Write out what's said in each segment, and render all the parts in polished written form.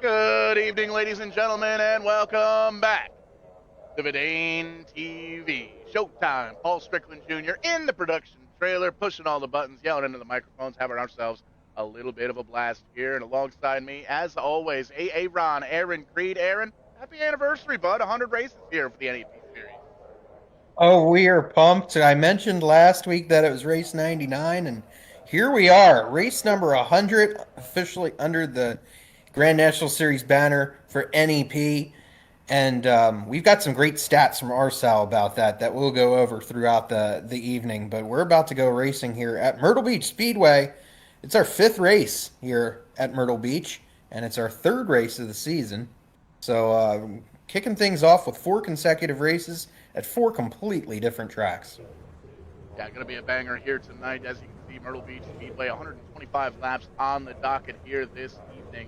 Good evening, ladies and gentlemen, and welcome back to VidaneTV. Showtime. Paul Strickland Jr. in the production trailer, pushing all the buttons, yelling into the microphones, having ourselves a little bit of a blast here. And alongside me, as always, Ron, Aaron Creed. Aaron, happy anniversary, bud. 100 races here for the NEP series. Oh, we are pumped. I mentioned last week that it was race 99, and here we are, race number 100, officially under the Grand National Series banner for NEP. And we've got some great stats from Arsal about that we'll go over throughout the evening. But we're about to go racing here at Myrtle Beach Speedway. It's our 5th race here at Myrtle Beach, and it's our 3rd race of the season. So kicking things off with 4 consecutive races at 4 completely different tracks. Yeah, going to be a banger here tonight. As you can see, Myrtle Beach Speedway, 125 laps on the docket here this evening.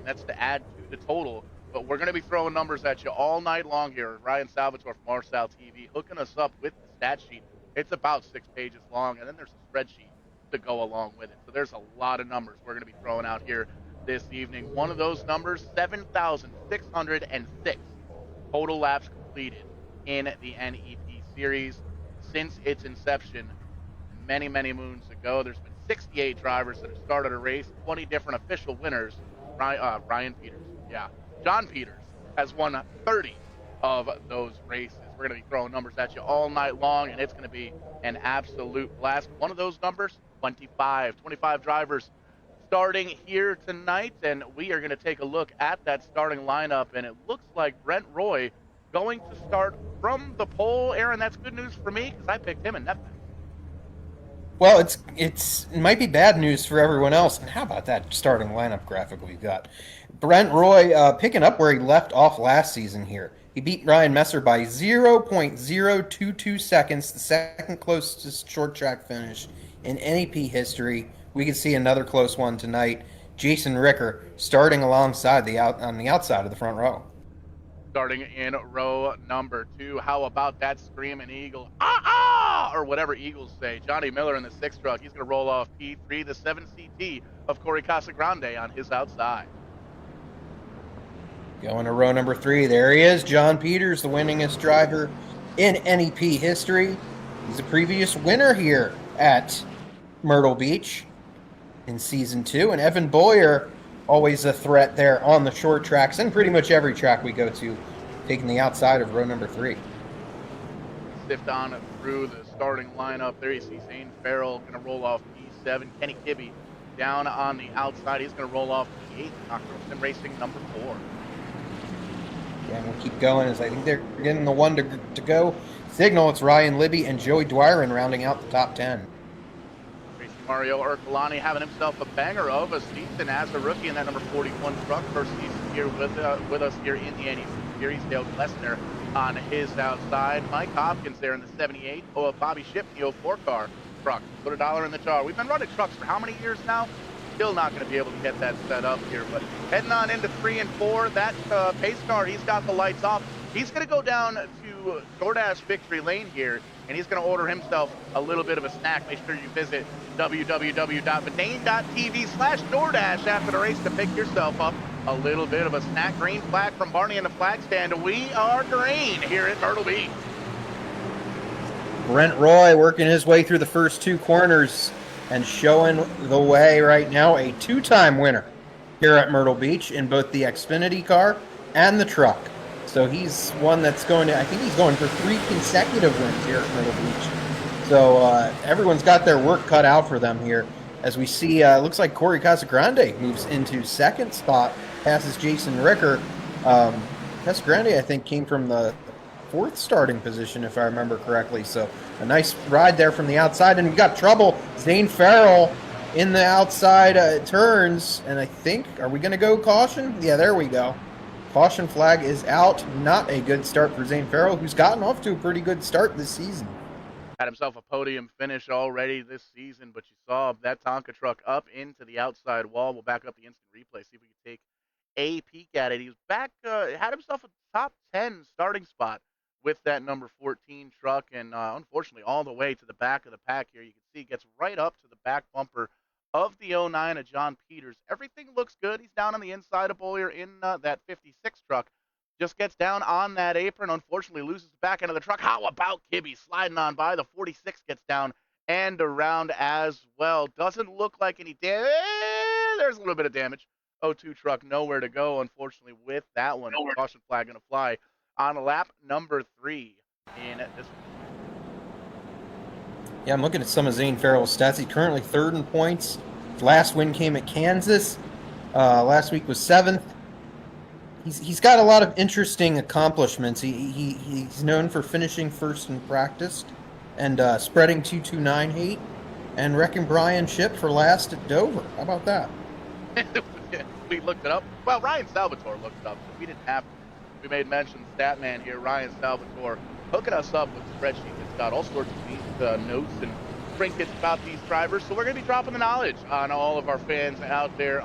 That's to add to the total. But we're going to be throwing numbers at you all night long here. Ryan Salvatore from Arsal TV hooking us up with the stat sheet. It's about 6 pages long, and then there's a spreadsheet to go along with it. So there's a lot of numbers we're going to be throwing out here this evening. One of those numbers, 7,606 total laps completed in the NEP series since its inception many, many moons ago. There's been 68 drivers that have started a race, 20 different official winners. Ryan Peters, yeah. John Peters has won 30 of those races. We're going to be throwing numbers at you all night long, and it's going to be an absolute blast. One of those numbers, 25 drivers starting here tonight, and we are going to take a look at that starting lineup, and it looks like Brent Roy going to start from the pole. Aaron, that's good news for me because I picked him in NEP. Well, it might be bad news for everyone else. And how about that starting lineup graphic we've got? Brent Roy picking up where he left off last season here. He beat Ryan Messer by 0.022 seconds, the second closest short track finish in NEP history. We could see another close one tonight. Jason Ricker starting alongside on the outside of the front row. Starting in row number 2, how about that screaming eagle? Or whatever eagles say. Johnny Miller in the 6 truck. He's going to roll off P3, the 7 CT of Corey Casagrande on his outside. Going to row number 3. There he is, John Peters, the winningest driver in NEP history. He's a previous winner here at Myrtle Beach in Season 2. And Evan Boyer, always a threat there on the short tracks and pretty much every track we go to, taking the outside of row number 3. Sift on through the starting lineup. There you see Zane Farrell going to roll off P7. Kenny Kibbe down on the outside. He's going to roll off P8. Nocturnal Sim Racing number 4. Yeah, and we'll keep going as I think they're getting the one to go signal. It's Ryan Libby and Joey Dwyron rounding out the top 10. Mario Ercolani having himself a banger of a season as a rookie in that number 41 truck. First season here with us here in the NEC Series. Dale Glessner on his outside. Mike Hopkins there in the 78. Bobby Ship, the 04 car truck. Put $1 in the jar. We've been running trucks for how many years now? Still not going to be able to get that set up here. But heading on into 3 and 4, that pace car, he's got the lights off. He's going to go down to DoorDash Victory Lane here, and he's going to order himself a little bit of a snack. Make sure you visit www.vidane.tv/DoorDash after the race to pick yourself up a little bit of a snack. Green flag from Barney in the flag stand. We are green here at Myrtle Beach. Brent Roy working his way through the first 2 corners and showing the way right now. A 2-time winner here at Myrtle Beach in both the Xfinity car and the truck. So he's one that's going to, I think he's going for 3 consecutive wins here at Myrtle Beach. So everyone's got their work cut out for them here. As we see, looks like Corey Casagrande moves into 2nd spot, passes Jason Ricker. Casagrande, I think, came from the 4th starting position, if I remember correctly. So a nice ride there from the outside. And we got trouble. Zane Farrell in the outside turns. And I think, are we going to go caution? Yeah, there we go. Caution flag is out. Not a good start for Zane Farrell, who's gotten off to a pretty good start this season. Had himself a podium finish already this season, but you saw that Tonka truck up into the outside wall. We'll back up the instant replay, see if we can take a peek at it. He was back, had himself a top 10 starting spot with that number 14 truck, and unfortunately all the way to the back of the pack here. You can see he gets right up to the back bumper of the 09 of John Peters. Everything looks good. He's down on the inside of Boyer in that 56 truck. Just gets down on that apron. Unfortunately, loses the back end of the truck. How about Kibbe sliding on by? The 46 gets down and around as well. Doesn't look like any damage. There's a little bit of damage. 02 truck nowhere to go, unfortunately, with that one. Caution flag going to fly on lap number 3 in this one. Yeah, I'm looking at some of Zane Farrell's stats. He's currently 3rd in points. His last win came at Kansas. Last week was 7th. He's got a lot of interesting accomplishments. He's known for finishing 1st in practice and spreading 229 hate and wrecking Brian Ship for last at Dover. How about that? We looked it up. Well, Ryan Salvatore looked it up, so we didn't have to. We made mention, Statman here, Ryan Salvatore, hooking us up with a spreadsheet that's got all sorts of neat notes and trinkets about these drivers. So we're going to be dropping the knowledge on all of our fans out there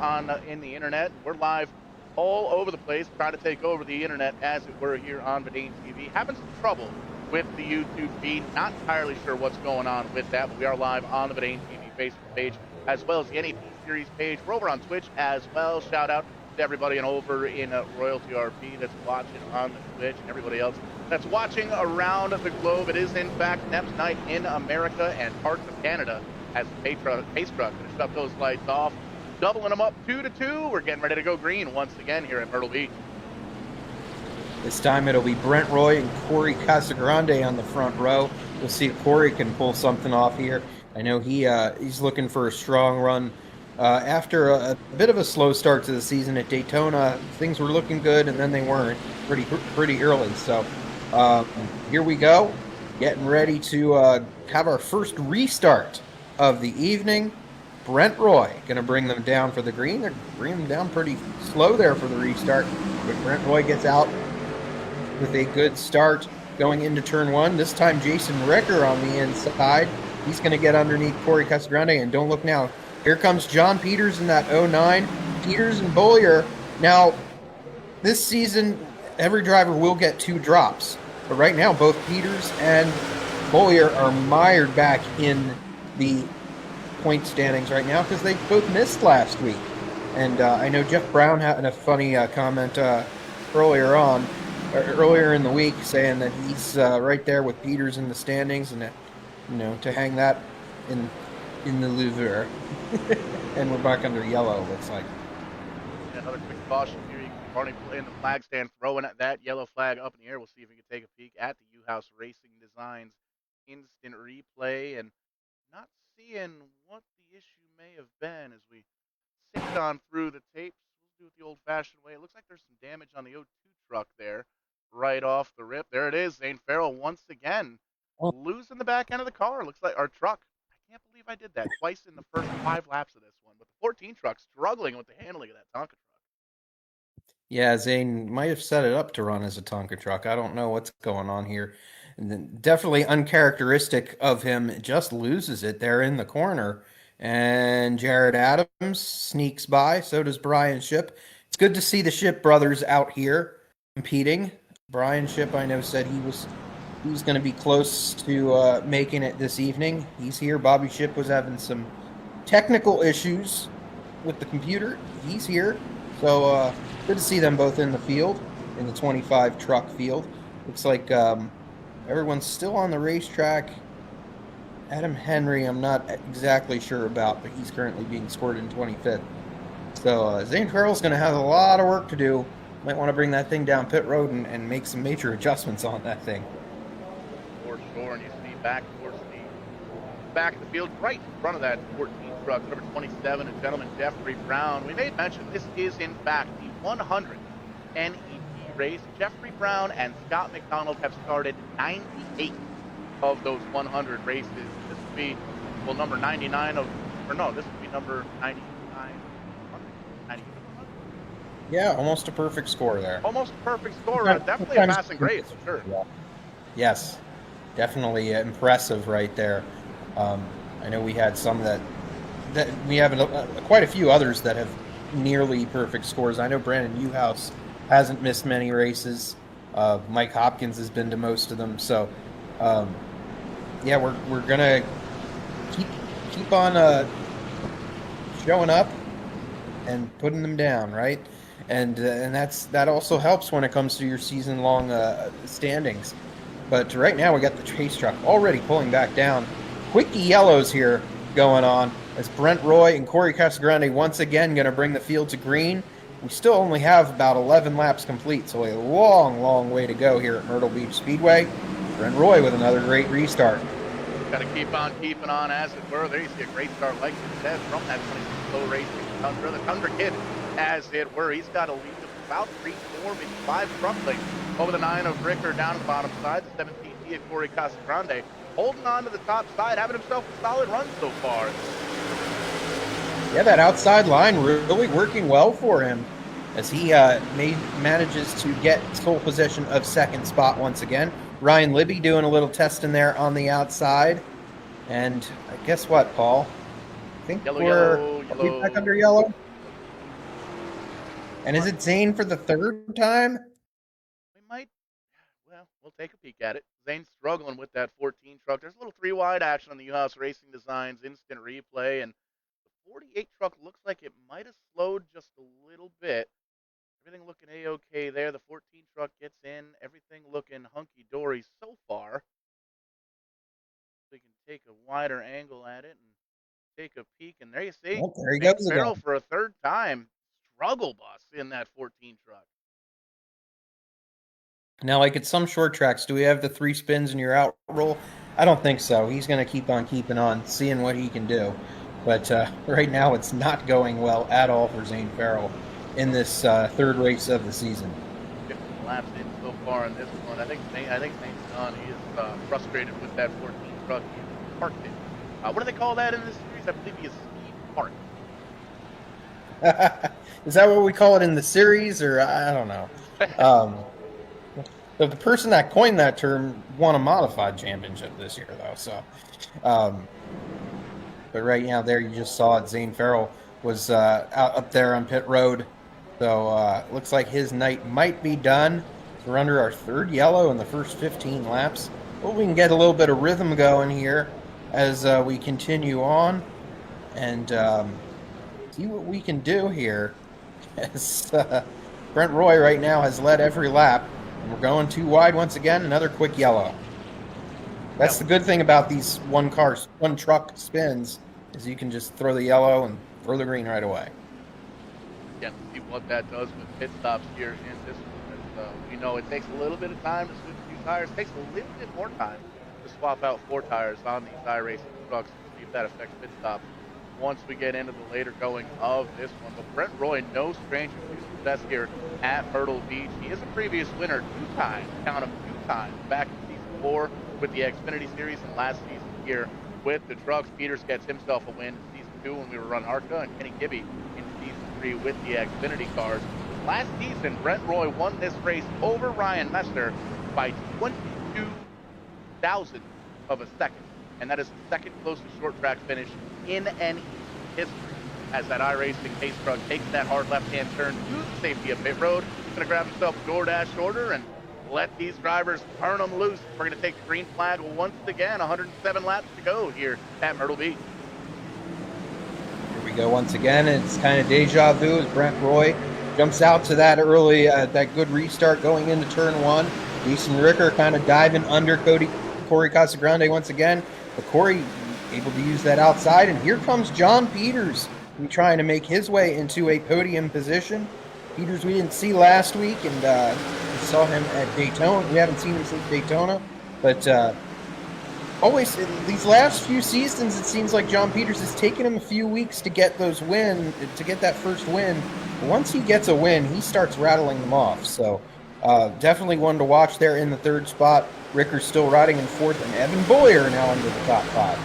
in the internet. We're live all over the place, trying to take over the internet, as it were, here on VidaneTV. Having some trouble with the YouTube feed. Not entirely sure what's going on with that, but we are live on the VidaneTV Facebook page, as well as the NEP Series page. We're over on Twitch as well. Shout out to everybody over in Royalty RP that's watching on the Twitch, and everybody else that's watching around the globe. It is, in fact, NEP's night in America and parts of Canada as the pace truck finished up those lights off, doubling them up 2-2. We're getting ready to go green once again here at Myrtle Beach. This time it'll be Brent Roy and Corey Casagrande on the front row. We'll see if Corey can pull something off here. I know he's looking for a strong run. After a bit of a slow start to the season at Daytona, things were looking good, and then they weren't pretty early. So here we go, getting ready to have our first restart of the evening. Brent Roy going to bring them down for the green. They're bringing them down pretty slow there for the restart, but Brent Roy gets out with a good start going into turn 1. This time Jason Ricker on the inside. He's going to get underneath Corey Casagrande, and don't look now. Here comes John Peters in that 09. Peters and Boyer. Now, this season, every driver will get 2 drops, but right now both Peters and Boyer are mired back in the point standings right now because they both missed last week. And I know Jeff Brown had a funny comment earlier on, or earlier in the week, saying that he's right there with Peters in the standings, and that, to hang that in the Louvre. And we're back under yellow. Looks like. Another quick caution here. You can see Barney in the flag stand throwing at that yellow flag up in the air. We'll see if we can take a peek at the U-House Racing Designs instant replay, and not seeing what the issue may have been as we sifted on through the tapes. We'll do it the old-fashioned way. It looks like there's some damage on the O2 truck there, right off the rip. There it is. Zane Farrell once again losing the back end of the car. Looks like our truck. I can't believe I did that twice in the first 5 laps of this one. But the 14 truck struggling with the handling of that Tonka truck. Yeah, Zane might have set it up to run as a Tonka truck. I don't know what's going on here. And then definitely uncharacteristic of him. Just loses it there in the corner. And Jared Adams sneaks by. So does Brian Ship. It's good to see the Ship brothers out here competing. Brian Ship, I know, said he was going to be close to making it this evening. He's here. Bobby Ship was having some technical issues with the computer. He's here. So good to see them both in the field, in the 25 truck field. Looks like everyone's still on the racetrack. Adam Henry, I'm not exactly sure about, but he's currently being scored in 25th. So Zane Farrell's going to have a lot of work to do. Might want to bring that thing down pit road and make some major adjustments on that thing. For sure, and you see back towards the back of the field, right in front of that 14 truck, number 27, a gentleman, Jeffrey Brown. We made mention this is, in fact, the 100th NEP race. Jeffrey Brown and Scott McDonald have started 98 of those 100 races. This would be, well, number 99 of, or no, this would be number 99. 90. Yeah, almost a perfect score there. Almost a perfect score. Definitely a passing grade, for sure. Yeah. Yes, definitely impressive right there. I know we had some that we have quite a few others that have nearly perfect scores. I know Brandon Newhouse hasn't missed many races. Mike Hopkins has been to most of them. So, yeah, we're gonna keep on showing up and putting them down, right? And that also helps when it comes to your season-long standings. But right now we got the chase truck already pulling back down. Quickie yellows here going on as Brent Roy and Corey Casagrande once again going to bring the field to green. We still only have about 11 laps complete, so a long, long way to go here at Myrtle Beach Speedway. Brent Roy with another great restart. Got to keep on keeping on, as it were. There you see a great start, like you said, from that 26 slow racing Tundra. The Tundra kid, as it were. He's got a lead of about 3-4, maybe 5 truck lengths over the 9 of Ricker down the bottom side. The 17 of Corey Casagrande holding on to the top side, having himself a solid run so far. Yeah, that outside line really working well for him as he manages to get sole possession of second spot once again. Ryan Libby doing a little testing there on the outside. And guess what, Paul? I think yellow. Are we back under yellow? And is it Zane for the third time? We might. Well, we'll take a peek at it. Zane's struggling with that 14 truck. There's a little 3-wide action on the U-House Racing Designs instant replay, and the 48 truck looks like it might have slowed just a little bit. Everything looking A-OK there. The 14 truck gets in. Everything looking hunky-dory so far. We can take a wider angle at it and take a peek. And there you see, there he goes Farrell again. for a third time. Struggle bus in that 14 truck. Now, like at some short tracks, do we have the 3 spins in your out roll? I don't think so. He's going to keep on keeping on, seeing what he can do. But right now, it's not going well at all for Zane Farrell in this third race of the season. 50 laps in so far in this one. I think Zane's done. He is frustrated with that 14 truck. He parked it. What do they call that in this series? I believe he is speed park. Is that what we call it in the series, or I don't know? The person that coined that term won a modified championship this year, though. So, but right now, there you just saw it. Zane Farrell was out up there on pit road, so looks like his night might be done. So we're under our third yellow in the first 15 laps. Well, we can get a little bit of rhythm going here as we continue on and see what we can do here. As Brent Roy right now has led every lap, and we're going too wide once again. Another quick yellow. That's the good thing about these one truck spins, is you can just throw the yellow and throw the green right away. Again, see what that does with pit stops here in this one. We know it takes a little bit of time to switch new tires. It takes a little bit more time to swap out 4 tires on these iRacing trucks and see if that affects pit stops once we get into the later going of this one. But Brent Roy, no stranger to success here at Myrtle Beach. He is a previous winner 2 times, count them 2 times, back in season 4 with the Xfinity Series and last season here with the trucks. Peters gets himself a win in season 2 when we were running ARCA, and Kenny Gibby in season 3 with the Xfinity cars. Last season, Brent Roy won this race over Ryan Messer by 22 thousandths of a second, and that is the second closest short track finish in NEP history, as that iRacing pace truck takes that hard left-hand turn to the safety of pit road. He's going to grab himself a DoorDash order and let these drivers turn them loose. We're going to take the green flag once again. 107 laps to go here at Myrtle Beach. Here we go once again. It's kind of deja vu as Brent Roy jumps out to that early, that good restart going into turn 1. Jason Ricker kind of diving under Corey Casagrande once again. But Corey able to use that outside, and here comes John Peters trying to make his way into a podium position. Peters we didn't see last week, and we saw him at Daytona. We haven't seen him since Daytona, but always in these last few seasons, it seems like John Peters has taken him a few weeks to get that first win. But once he gets a win, he starts rattling them off. So definitely one to watch there in the 3rd spot. Ricker's still riding in 4th, and Evan Boyer now into the top 5.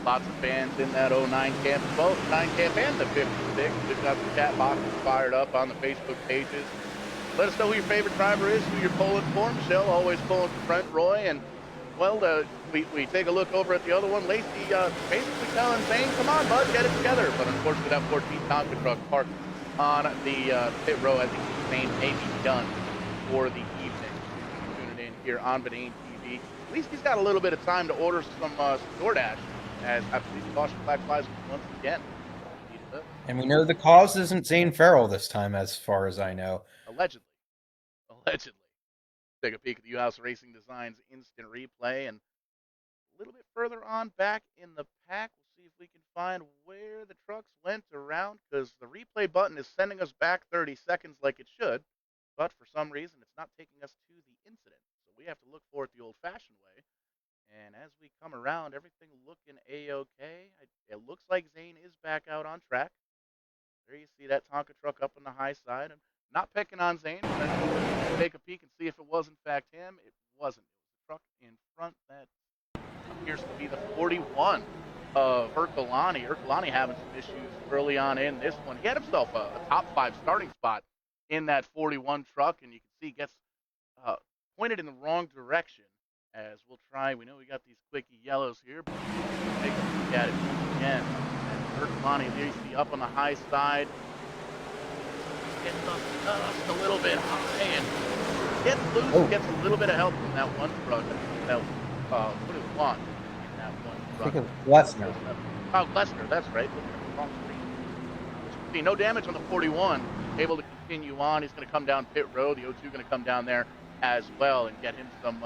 Lots of fans in that 09 camp, both 9 camp and the 56. We've got the chat boxes fired up on the Facebook pages. Let us know who your favorite driver is, who you're pulling for. Michelle always pulling for Brent Roy, and well, we take a look over at the other one. Lacey basically telling Zane, come on, bud, get it together. But unfortunately, that 14 Tonka truck parked on the pit row. I think Zane may be done for the evening. Tuning in here on VidaneTV. At least he's got a little bit of time to order some DoorDash, as I believe the caution flag flies once again. And we know the cause isn't Zane Farrell this time, as far as I know. Allegedly. Take a peek at the U-House Racing Designs instant replay, and a little bit further on back in the pack, we'll see if we can find where the trucks went around, because the replay button is sending us back 30 seconds like it should, but for some reason it's not taking us to the incident. So we have to look for it the old-fashioned way. And as we come around, everything looking A-OK. It looks like Zane is back out on track. There you see that Tonka truck up on the high side. I'm not picking on Zane, but I'm take a peek and see if it was in fact him. It wasn't. It was the truck in front that appears to be the 41 of Ercolani. Ercolani having some issues early on in this one. He had himself a top 5 starting spot in that 41 truck, and you can see he gets pointed in the wrong direction. As we'll try, we know we got these quickie yellows here, but we'll take a look at it once again. And Ercolani, there you see up on the high side, gets up just a little bit high and gets loose, gets a little bit of help from that one truck. That what is one in that one truck? I think it was Glessner. Oh, Glessner, that's right. Looking at the wrong screen. See, no damage on the 41. Able to continue on. He's going to come down pit road. The 02 going to come down there as well and get him some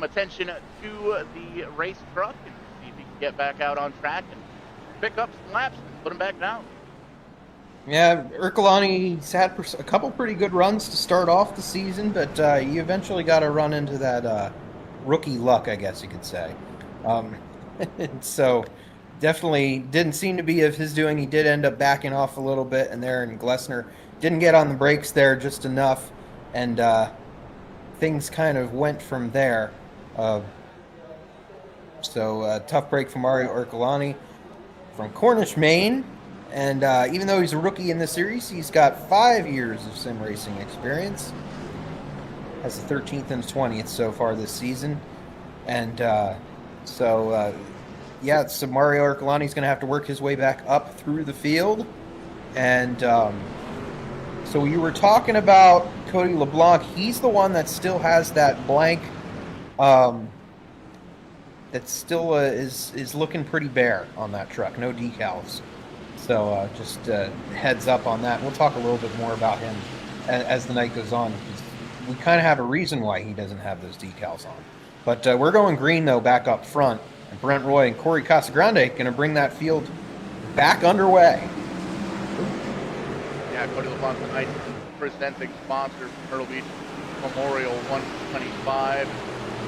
attention to the race truck and see if he can get back out on track and pick up some laps and put him back down. Yeah, Ercolani's had a couple pretty good runs to start off the season, but you eventually got to run into that rookie luck, I guess you could say. So definitely didn't seem to be of his doing. He did end up backing off a little bit, and Glessner didn't get on the brakes there just enough, and things kind of went from there. So tough break for Mario Ercolani from Cornish, Maine. And even though he's a rookie in this series, he's got 5 years of sim racing experience. Has the 13th and 20th so far this season. And so Mario Ercolani's going to have to work his way back up through the field. And so you were talking about Cody LeBlanc. He's the one that still has that blank that still is looking pretty bare on that truck. No decals. So just heads up on that. We'll talk a little bit more about him as the night goes on. We kind of have a reason why he doesn't have those decals on. But we're going green, though, back up front. And Brent Roy and Corey Casagrande going to bring that field back underway. Yeah, CodyLeBlanc tonight's presenting sponsor, Myrtle Beech Memorial 125.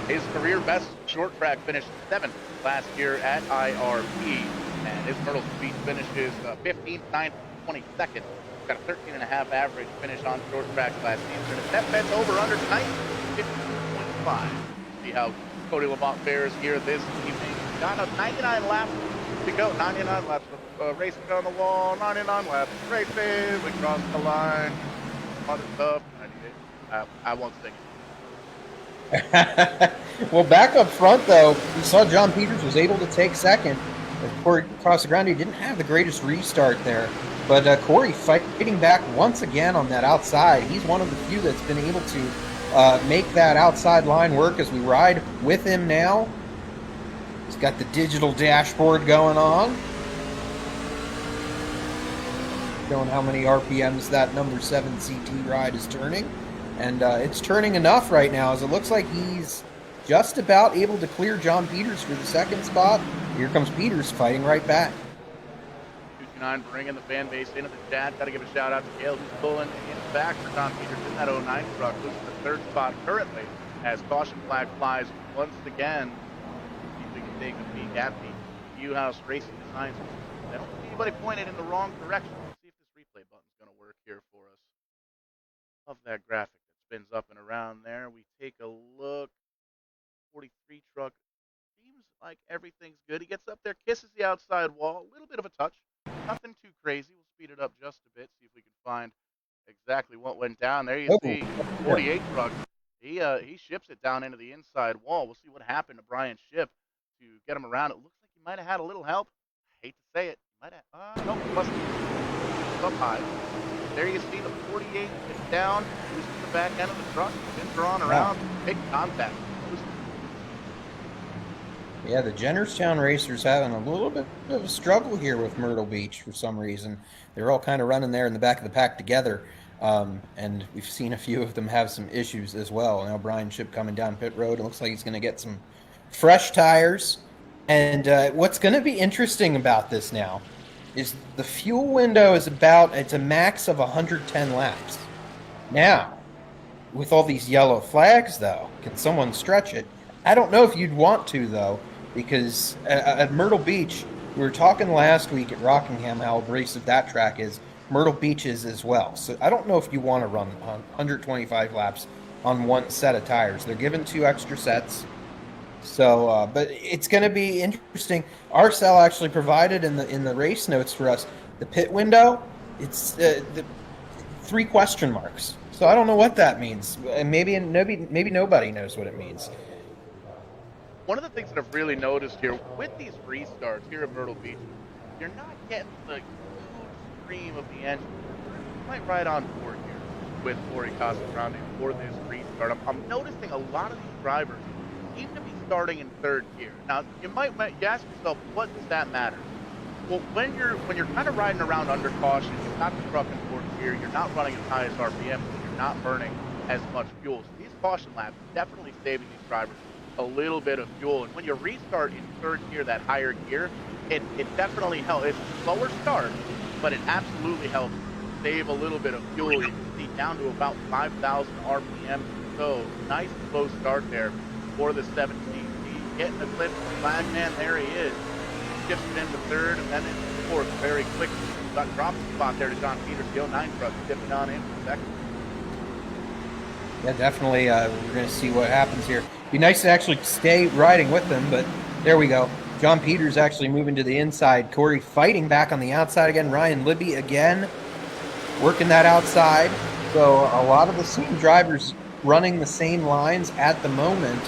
His career best short track finished 7th last year at IRP. And his Myrtle Beech finishes 15th, 9th, 22nd. Got a 13.5 average finish on short track last season. If that bet's over under tonight, 15.5. See how CodyLeBlanc fares here this evening. Got a 99 laps to go. 99 laps racing on the wall. 99 laps races. We cross the line. Other stuff. I won't sing it. Well, back up front, though, we saw John Peters was able to take second. Corey Casagrande didn't have the greatest restart there. But Corey fighting back once again on that outside. He's one of the few that's been able to make that outside line work as we ride with him now. He's got the digital dashboard going on, showing how many RPMs that number 7 CT ride is turning. And it's turning enough right now, as it looks like he's just about able to clear John Peters for the second spot. Here comes Peters fighting right back. 229 bringing the fan base into the chat. Got to give a shout out to Gail, who's pulling in back for John Peters in that 09 truck. Losing the third spot currently as caution flag flies once again. See if we can take a peek at the U-House Racing Designs. I don't see anybody pointed in the wrong direction. Let's see if this replay button's going to work here for us. Love that graphic that spins up and around there. We take a look. 43 truck. Seems like everything's good. He gets up there, kisses the outside wall. A little bit of a touch. Nothing too crazy. We'll speed it up just a bit, see if we can find exactly what went down. There you see 48 truck. He ships it down into the inside wall. We'll see what happened to Brian Ship to get him around. It looks like he might have had a little help. I hate to say it. Might have. No, it wasn't. It was up high. There you see the 48 is down. Losing the back end of the truck. Been drawn around. Big contact. Yeah, the Jennerstown Racers having a little bit of a struggle here with Myrtle Beech for some reason. They're all kind of running there in the back of the pack together, and we've seen a few of them have some issues as well. Now Brian Ship coming down pit road. It looks like he's going to get some fresh tires. And what's going to be interesting about this now is the fuel window is it's a max of 110 laps. Now, with all these yellow flags, though, can someone stretch it? I don't know if you'd want to, though, because at Myrtle Beech, we were talking last week at Rockingham how abrasive that track is. Myrtle Beech is as well. So I don't know if you want to run 125 laps on one set of tires. They're given 2 extra sets. So, but it's going to be interesting. RSL actually provided in the race notes for us the pit window. It's the 3 question marks. So I don't know what that means. Maybe nobody knows what it means. One of the things that I've really noticed here with these restarts here at Myrtle Beech, you're not getting the huge scream of the engine. You might ride on board here with Corey Casagrande for this restart. I'm noticing a lot of these drivers seem to be starting in 3rd gear. Now, you ask yourself, what does that matter? Well, when you're kind of riding around under caution, you've got the truck in 4th gear, you're not running as high as RPM, so you're not burning as much fuel. So these caution laps definitely saving these drivers a little bit of fuel. And when you restart in 3rd gear, that higher gear, it definitely helps. It's a slower start, but it absolutely helps save a little bit of fuel. You can see down to about 5,000 RPM. So nice slow start there for the 17C. Getting the clip from Flagman, there he is. Shifts it into 3rd and then into 4th very quickly. Got dropped the spot there to John Peters, the 09 truck, dipping on in for 2nd. Yeah, definitely. We're going to see what happens here. Be nice to actually stay riding with them, but there we go. John Peters actually moving to the inside. Corey fighting back on the outside again. Ryan Libby again working that outside. So a lot of the same drivers running the same lines at the moment,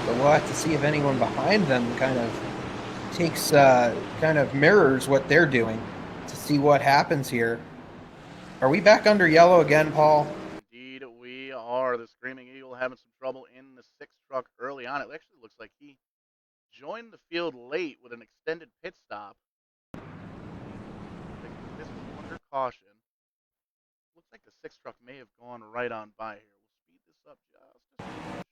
but we'll have to see if anyone behind them kind of mirrors what they're doing to see what happens here. Are we back under yellow again, Paul? Indeed, we are. The Screaming Eagle having some trouble in the 6th truck early on. It actually looks like he joined the field late with an extended pit stop. Take caution. Looks like the 6 truck may have gone right on by here. We'll speed this up just a smidge.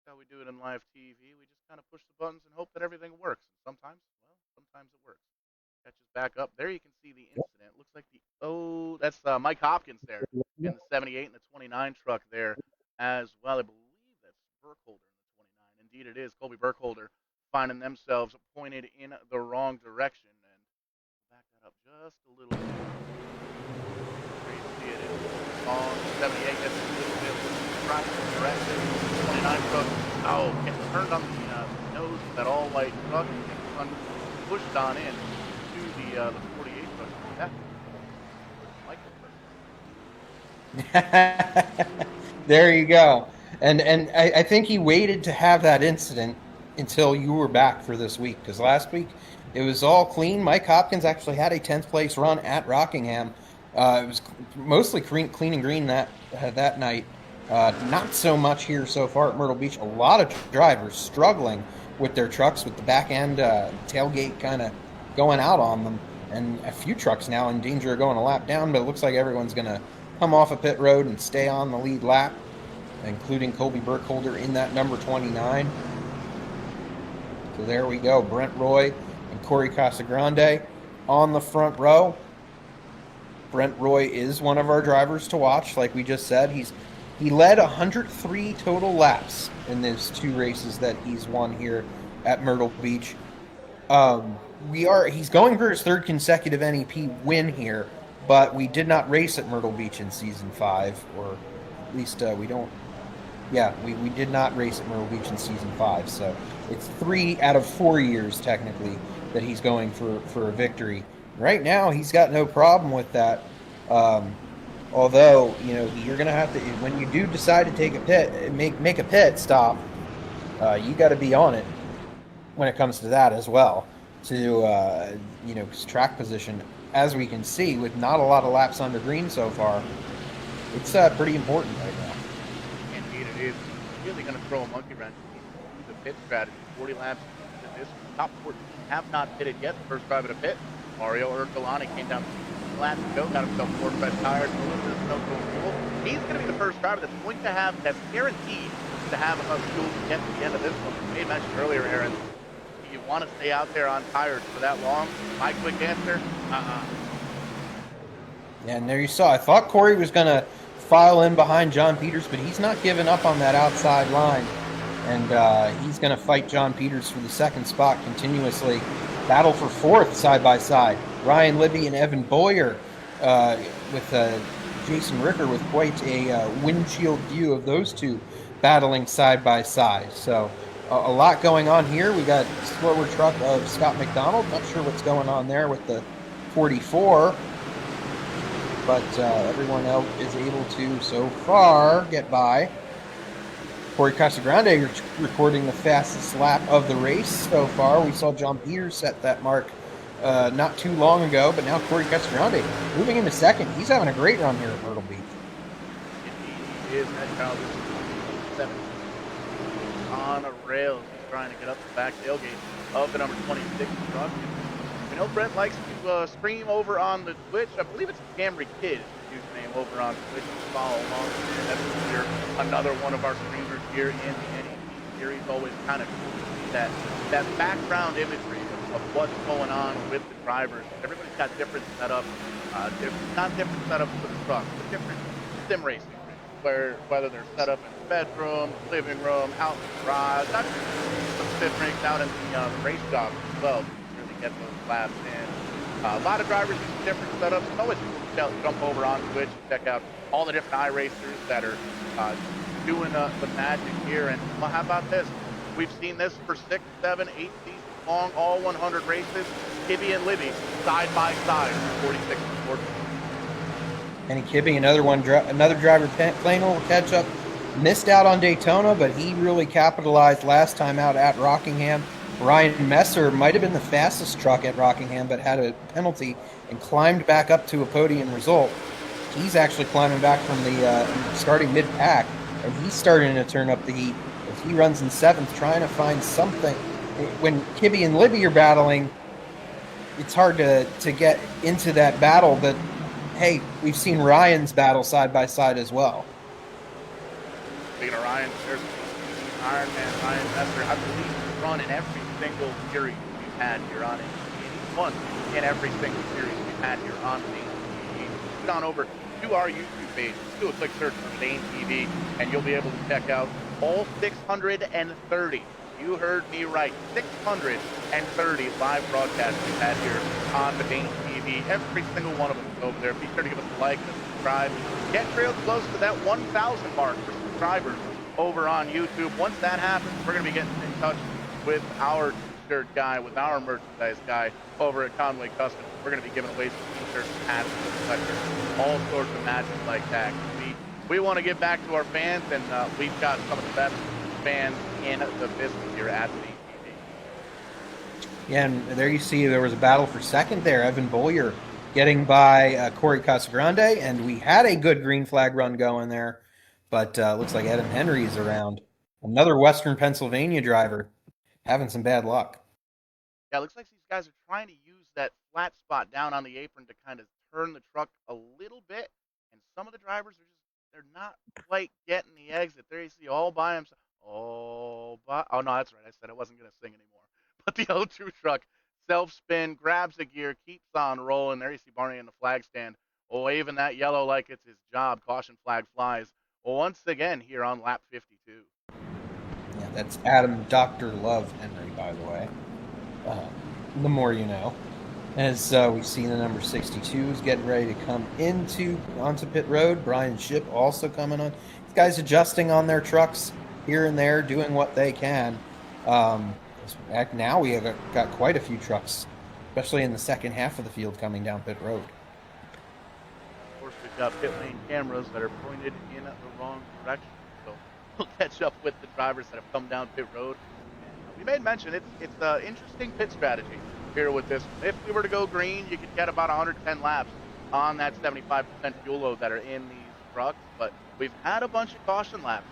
How we do it in live TV. We just kind of push the buttons and hope that everything works. And sometimes, well, sometimes it works. Catches back up. There you can see the incident. Looks like that's Mike Hopkins there in the 78 and the 29 truck there as well. I believe that's Burkholder in the 29. Indeed it is. Colby Burkholder finding themselves pointed in the wrong direction. And back that up just a little bit. There you see it is on 78 gets a little bit right direction. 29 truck, gets turned on the nose of that all-white truck and gets pushed on in to the 48 truck. There you go. And I think he waited to have that incident until you were back for this week, because last week it was all clean. Mike Hopkins actually had a 10th place run at Rockingham. It was mostly clean and green that night. Not so much here so far at Myrtle Beach. A lot of drivers struggling with their trucks, with the back end tailgate kind of going out on them, and a few trucks now in danger of going a lap down, but it looks like everyone's going to come off a pit road and stay on the lead lap, including Colby Burkholder in that number 29. So there we go. Brent Roy and Corey Casagrande on the front row. Brent Roy is one of our drivers to watch, like we just said. He led 103 total laps in those 2 races that he's won here at Myrtle Beach. He's going for his 3rd consecutive NEP win here, but we did not race at Myrtle Beach in season 5, or at least we did not race at Myrtle Beach in season 5. So it's 3 out of 4 years technically that he's going for a victory. Right now, he's got no problem with that. Although, you're going to have to, when you do decide to take a pit, make a pit stop, you got to be on it when it comes to that as well. To, track position, as we can see, with not a lot of laps under green so far, it's pretty important right now. Indeed it is. Really going to throw a monkey wrench into the pit strategy. 40 laps into this. Top 14 have not pitted yet. The first driver to pit, Mario Urcolani, came down 2 laps ago, got himself 4 fresh tires, a little bit of snow fuel. He's going to be the first driver that's guaranteed to have enough fuel to get to the end of this one. You mentioned earlier, Aaron, do you want to stay out there on tires for that long? My quick answer, Yeah, and there you saw. I thought Corey was going to file in behind John Peters, but he's not giving up on that outside line. And he's going to fight John Peters for the 2nd spot continuously. Battle for 4th side by side. Ryan Libby and Evan Boyer with Jason Ricker with quite a windshield view of those two battling side by side. So a lot going on here. We got slower truck of Scott McDonald. Not sure what's going on there with the 44. But everyone else is able to, so far, get by. Corey Casagrande recording the fastest lap of the race so far. We saw John Peters set that mark not too long ago, but now Corey Casagrande moving into 2nd. He's having a great run here at Myrtle Beach. Indeed, he is. That 7 on a rail. He's trying to get up the back tailgate of the number 26 truck. We know Brent likes to stream over on the Twitch. I believe it's Camry Kid, his username over on Twitch. Follow along. That's another one of our streamers here in the NEP series. Always kind of cool to see that background imagery of what's going on with the drivers. Everybody's got different setups, not different setups for the truck, but different sim racing rigs, whether they're set up in the bedroom, living room, out in the garage, not just some sim rigs out in the race shop as well. Get those laps in. A lot of drivers use different setups. It's always cool to jump over on Twitch and check out all the different iRacers that are doing the magic here. And well, how about this? We've seen this for 6, 7, 8 seasons long, all 100 races. Kibby and Libby side by side, 46 and 14. Kenny Kibby, another driver playing a little catch up. Missed out on Daytona, but he really capitalized last time out at Rockingham. Ryan Messer might have been the fastest truck at Rockingham, but had a penalty and climbed back up to a podium result. He's actually climbing back from the starting mid-pack, and he's starting to turn up the heat. If he runs in 7th, trying to find something. When Kibby and Libby are battling, it's hard to get into that battle, but hey, we've seen Ryan's battle side by side as well. Speaking of Ryan, there's Iron Man Ryan Messer. I believe he's run in every single series we've had here on NEP, and he's won in every single series we've had here on NEP. Head on over to our YouTube page, do a quick search for VidaneTV, and you'll be able to check out all 630. You heard me right, 630 live broadcasts we've had here on VidaneTV. Every single one of them is over there. Be sure to give us a like and a subscribe. Get real close to that 1,000 mark for subscribers over on YouTube. Once that happens, we're going to be getting in touch with our t-shirt guy, with our merchandise guy over at Conway Customs. We're going to be giving away some t-shirts, hats, collectors, all sorts of magic like that. We want to give back to our fans, and we've got some of the best fans in the business here at VidaneTV. Yeah, and there you see there was a battle for second there. Evan Bollier getting by Corey Casagrande, and we had a good green flag run going there, but looks like Adam Henry is around. Another Western Pennsylvania driver having some bad luck. Yeah, it looks like these guys are trying to use that flat spot down on the apron to kind of turn the truck a little bit, and some of the drivers are they're not quite getting the exit. There you see all by himself. Oh no, that's right. I said I wasn't going to sing anymore. But the O2 truck self-spin, grabs a gear, keeps on rolling. There you see Barney in the flag stand, waving that yellow like it's his job. Caution flag flies once again here on lap 52. Yeah, that's Adam Dr. Love Henry, by the way. The more you know. As we see the number 62 is getting ready to come onto pit road. Brian Ship also coming on. These guys adjusting on their trucks here and there, doing what they can. Now we have got quite a few trucks, especially in the second half of the field, coming down pit road. Of course, we've got pit lane cameras that are pointed in the wrong direction, so we'll catch up with the drivers that have come down pit road. And we made mention it's an interesting pit strategy here with this. If we were to go green, you could get about 110 laps on that 75% fuel load that are in these trucks, but we've had a bunch of caution laps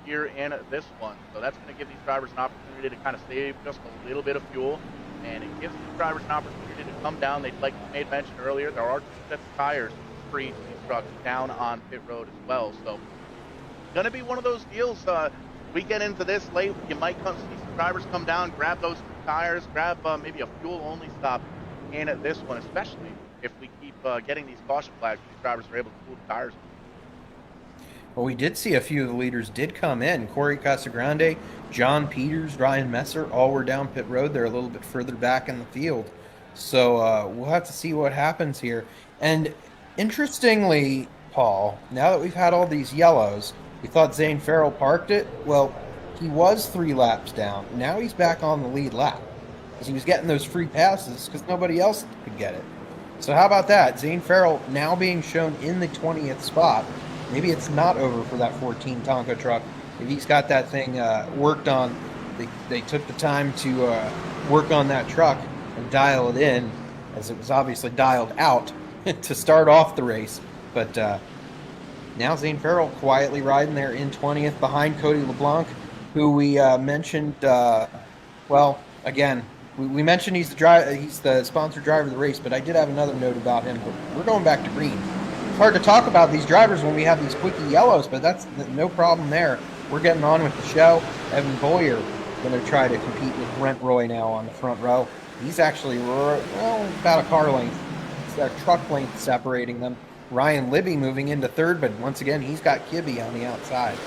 here in this one, so that's going to give these drivers an opportunity to kind of save just a little bit of fuel, and it gives these drivers an opportunity to come down. They, like we made mention earlier, there are 2 sets of tires for each of these trucks down on pit road as well, so going to be one of those deals. We get into this late, you might see some drivers come down, grab those tires, grab maybe a fuel-only stop in this one, especially if we keep getting these caution flags. These drivers are able to pull the tires. Well, we did see a few of the leaders did come in. Corey Casagrande, John Peters, Ryan Messer, all were down pit road. They're a little bit further back in the field. So we'll have to see what happens here. And interestingly, Paul, now that we've had all these yellows, we thought Zane Farrell parked it. Well, he was 3 laps down. Now he's back on the lead lap because he was getting those free passes because nobody else could get it. So how about that? Zane Farrell now being shown in the 20th spot. Maybe it's not over for that 14 Tonka truck. If he's got that thing worked on, they took the time to work on that truck and dial it in, as it was obviously dialed out to start off the race. But now Zane Farrell quietly riding there in 20th behind Cody LeBlanc, who we mentioned. Well, again, we mentioned he's the sponsored driver of the race, but I did have another note about him. But we're going back to green. It's hard to talk about these drivers when we have these quickie yellows, but that's no problem there. We're getting on with the show. Evan Boyer going to try to compete with Brent Roy now on the front row. He's actually about a car length. It's a truck length separating them. Ryan Libby moving into third, but once again, he's got Kibbe on the outside.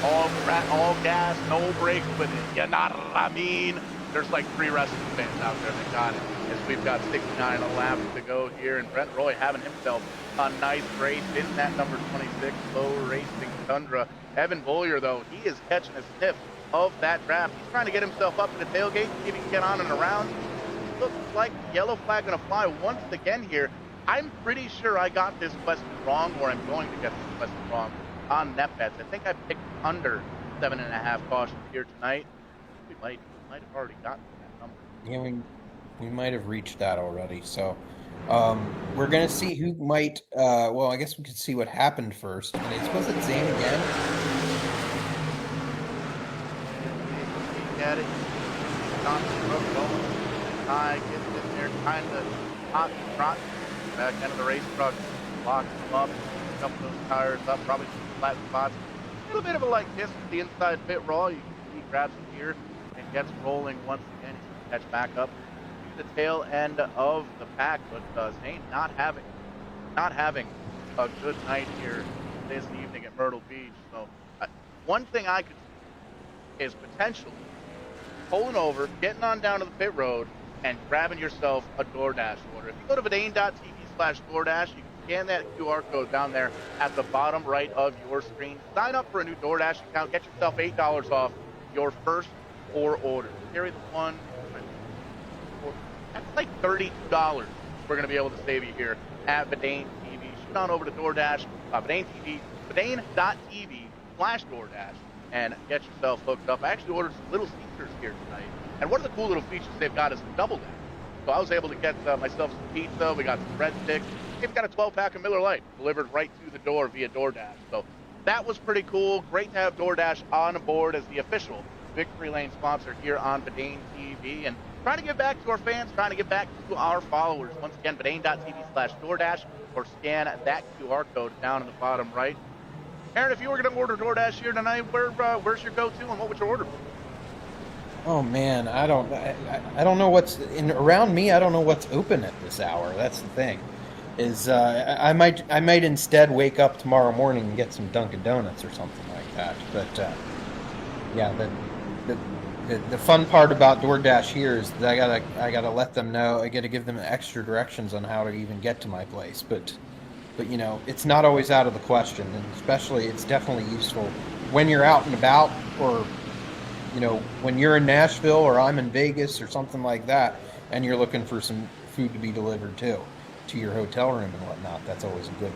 All gas, no brakes, but you know what I mean? There's like 3 wrestling fans out there that got it. As we've got 69 laps to go here, and Brent Roy having himself a nice race in that number 26 low racing Tundra. Evan Bollier, though, he is catching a sniff of that draft. He's trying to get himself up to the tailgate, see if he can get on and around. Looks like yellow flag going to fly once again here. I'm pretty sure I got this question wrong, or I'm going to get this question wrong on net bets. I think I picked under 7.5 cautions here tonight. We might have already gotten that number. Yeah, we might have reached that already. So we're going to see who might. Well, I guess we could see what happened first. And I suppose it's Zane again. Look at it. Not going. Ty gets in there. kind of hot and trot. Back end of the race truck, locks them up, a couple of those tires up, probably some flat spots. A little bit of a like kiss with the inside pit raw. You can see he grabs the gear and gets rolling once again. He's going to catch back up to the tail end of the pack, but Zane not having a good night here this evening at Myrtle Beach. So one thing I could see is potentially pulling over, getting on down to the pit road, and grabbing yourself a DoorDash order. If you go to VidaneTV/DoorDash, you can scan that QR code down there at the bottom right of your screen. Sign up for a new DoorDash account. Get yourself $8 off your first 4 orders. Carry the one. That's like $32 we're going to be able to save you here at VidaneTV. Shoot on over to DoorDash, VidaneTV, Vidane.tv/DoorDash, and get yourself hooked up. I actually ordered some little Caesars here tonight, and one of the cool little features they've got is the double dash. So I was able to get myself some pizza. We got some breadsticks. They've got a 12-pack of Miller Lite delivered right to the door via DoorDash. So that was pretty cool. Great to have DoorDash on board as the official Victory Lane sponsor here on VidaneTV, and trying to give back to our fans, trying to give back to our followers. Once again, Vidane.tv/DoorDash, or scan that QR code down in the bottom right. Aaron, if you were going to order DoorDash here tonight, where's your go-to and what would you order? Oh man, I don't know what's around me. I don't know what's open at this hour. That's the thing. Is I might instead wake up tomorrow morning and get some Dunkin' Donuts or something like that. But yeah, the fun part about DoorDash here is that I gotta let them know. I gotta give them extra directions on how to even get to my place. But you know, it's not always out of the question, and especially it's definitely useful when you're out and about, or you know, when you're in Nashville or I'm in Vegas or something like that, and you're looking for some food to be delivered to your hotel room and whatnot. That's always a good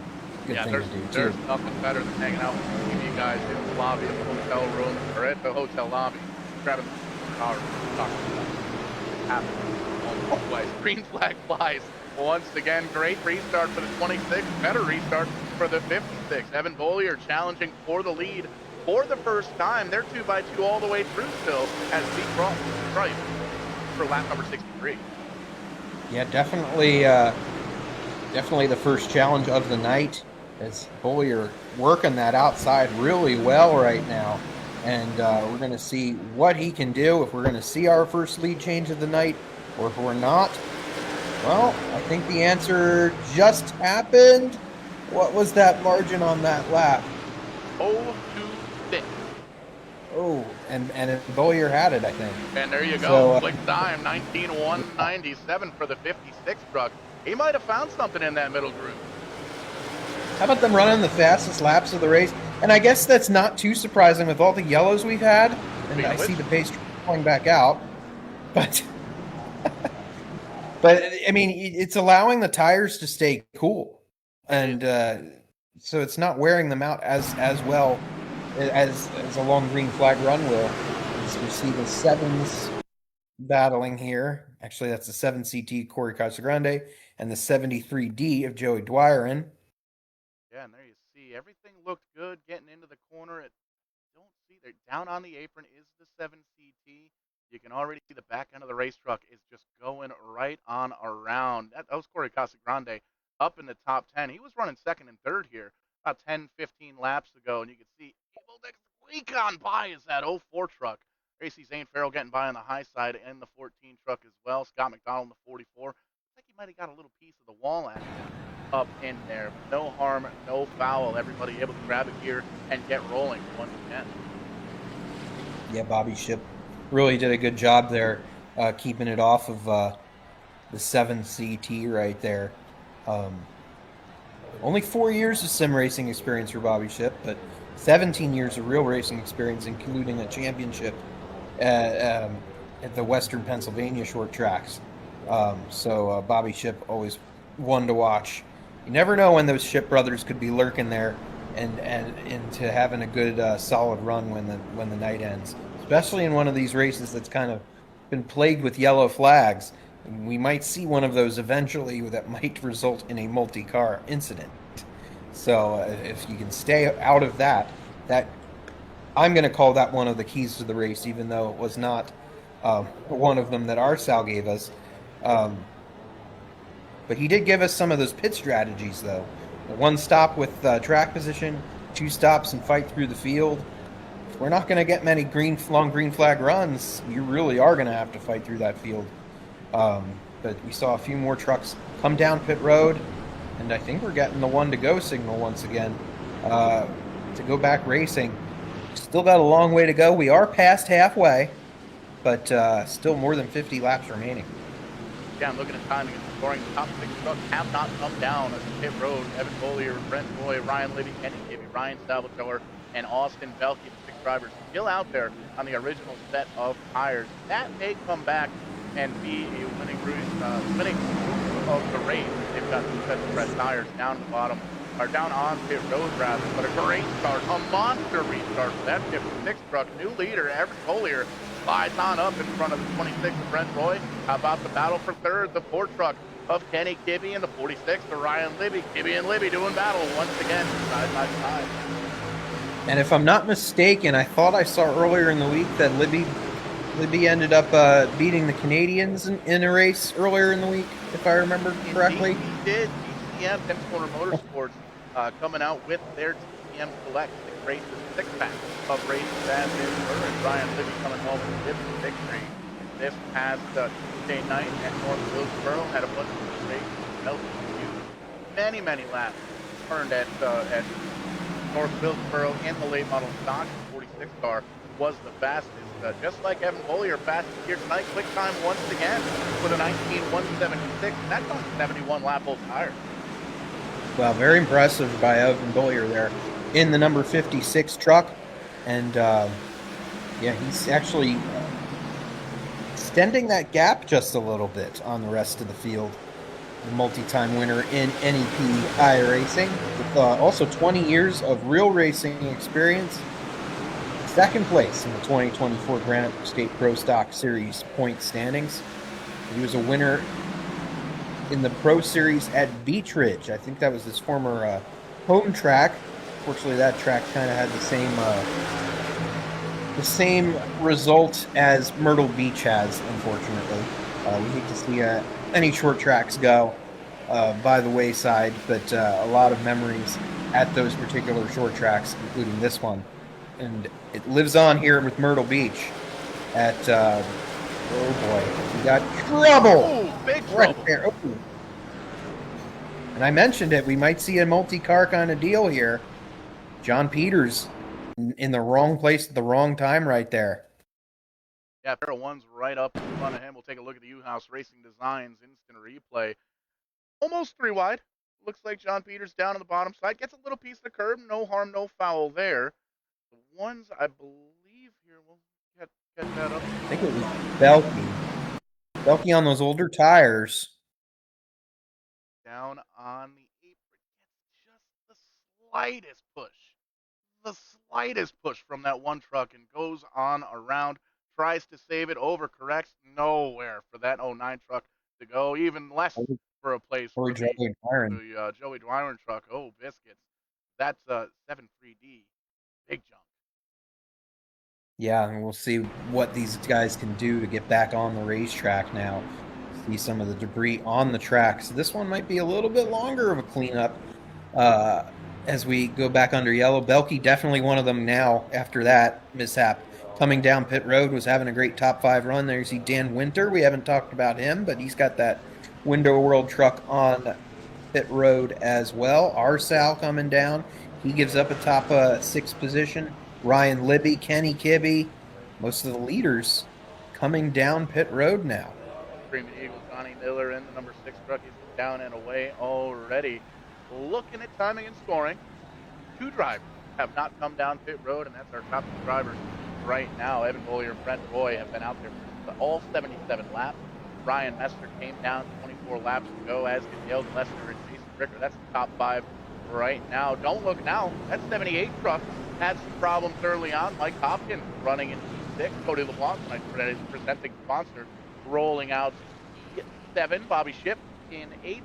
thing to do too. There's nothing better than hanging out with you guys in the lobby of the hotel room or at the hotel lobby, grabbing the car, talking about it. Happens. Green flag flies once again. Great restart for the 26. Better restart for the 56. Evan Bollier challenging for the lead for the first time. They're 2x2 all the way through still as we cross the stripe for lap number 63. Yeah, definitely the first challenge of the night, as Bollier working that outside really well right now. And we're going to see what he can do, if we're going to see our first lead change of the night, or if we're not. Well, I think the answer just happened. What was that margin on that lap? 0-2-6. Oh, and Bollier had it, I think. And there you go. So, Quick time, 19:197 for the 56 truck. He might have found something in that middle group. How about them running the fastest laps of the race? And I guess that's not too surprising with all the yellows we've had. And I see the pace going back out. But, I mean, it's allowing the tires to stay cool. And so it's not wearing them out as well as a long green flag run will. As we see the 7s battling here. Actually, that's the 7CT Corey Casagrande and the 73D of Joey Dwyer. Yeah, and there you see everything looked good getting into the corner. Don't see there down on the apron is the 7CT. You can already see the back end of the race truck is just going right on around. That was Corey Casagrande up in the top 10. He was running second and third here about 10, 15 laps ago, and you can see able to squeak on by is that 04 truck. Racy Zane Farrell getting by on the high side and the 14 truck as well. Scott McDonald in the 44. Looks like he might have got a little piece of the wall action up in there. But no harm, no foul. Everybody able to grab it here and get rolling once again. Yeah, Bobby Ship really did a good job there, keeping it off of the 7CT right there. Only 4 years of sim racing experience for Bobby Ship, but 17 years of real racing experience, including a championship at the Western Pennsylvania short tracks. So Bobby Ship always one to watch. You never know when those Ship brothers could be lurking there and into having a good solid run when the night ends, especially in one of these races that's kind of been plagued with yellow flags. We might see one of those eventually that might result in a multi-car incident. So if you can stay out of that I'm going to call that one of the keys to the race, even though it was not one of them that our Sal gave us. But he did give us some of those pit strategies, though. One stop with track position, 2 stops and fight through the field. If we're not going to get many long green flag runs, you really are going to have to fight through that field. But we saw a few more trucks come down pit road, and I think we're getting the 1 to go signal once again to go back racing. Still got a long way to go. We are past halfway, but still more than 50 laps remaining. Yeah, I'm looking at timing and scoring. The top 6 trucks have not come down as pit road. Evan Bollier, Brent Boy, Ryan Libby, Kenny Gibby, Ryan Salvatore, and Austin Belke, the 6 drivers still out there on the original set of tires. That may come back and be a winning of the race. They've got 2 sets of fresh tires down at the bottom, or down on pit road rather, but a great start, a monster restart for that 56 truck. New leader, Evan Bollier, slides on up in front of the 26 of Brent Roy. How about the battle for third? The 4 truck of Kenny Gibby and the 46 of Ryan Libby. Gibby and Libby doing battle once again, side by side. And if I'm not mistaken, I thought I saw earlier in the week that Libby ended up beating the Canadians in a race earlier in the week, if I remember correctly. He did. TCM, 10 Corner Motorsports, coming out with their TCM Select 6 races, 6-pack of races as is. And Ryan Libby coming home with a victory this past Tuesday night at North Wilkesboro. Had a bunch of races, many laps turned at North Wilkesboro in the late model stock. The 46 car was the fastest. Just like Evan Bollier, fastest here tonight. Quick time once again with a 19.176. That's on 71 lap old tires. Well, very impressive by Evan Bollier there in the number 56 truck. And yeah, he's actually extending that gap just a little bit on the rest of the field. The multi-time winner in NEP iRacing with also 20 years of real racing experience. Second place in the 2024 Granite State Pro Stock Series point standings. He was a winner in the Pro Series at Beech Ridge. I think that was his former home track. Fortunately, that track kind of had the same result as Myrtle Beach has, unfortunately. We hate to see any short tracks go by the wayside, but a lot of memories at those particular short tracks, including this one. And it lives on here with Myrtle Beach at, oh boy, we got trouble! Oh, big trouble! Right there. Oh. And I mentioned it, we might see a multi-car kind of deal here. John Peters in the wrong place at the wrong time right there. Yeah, pair of ones right up in front of him. We'll take a look at the U-House Racing Designs instant replay. Almost 3 wide. Looks like John Peters down on the bottom side. Gets a little piece of the curb. No harm, no foul there. The ones, I believe here, we'll get that up. I think it was Belke. Belke on those older tires. Down on the apron. Gets just the slightest push. The slightest push from that one truck and goes on around. Tries to save it, overcorrects. Nowhere for that 09 truck to go. Even less for a place for the Joey Dwyron truck. Oh, biscuits. That's 7-3D. Big jump. Yeah, and we'll see what these guys can do to get back on the racetrack now. See some of the debris on the track. So this one might be a little bit longer of a cleanup as we go back under yellow. Belke definitely one of them now after that mishap. Coming down pit road, was having a great top 5 run. There you see Dan Winter. We haven't talked about him, but he's got that Window World truck on pit road as well. Arsal coming down. He gives up a top 6 position. Ryan Libby, Kenny Gibby, most of the leaders coming down pit road now. Screaming Eagle, Johnny Miller in the number 6 truck. He's down and away already. Looking at timing and scoring, 2 drivers have not come down pit road, and that's our top 2 drivers right now. Evan Bollier and Brent Roy have been out there for all 77 laps. Ryan Mester came down 24 laps ago, as did Dale Lester and Jason Ricker. That's the top 5 right now. Don't look now. That 78 truck had some problems early on. Mike Hopkins running in P6. Cody LeBlanc, presenting sponsor, rolling out P7. Bobby Shipp in 8th.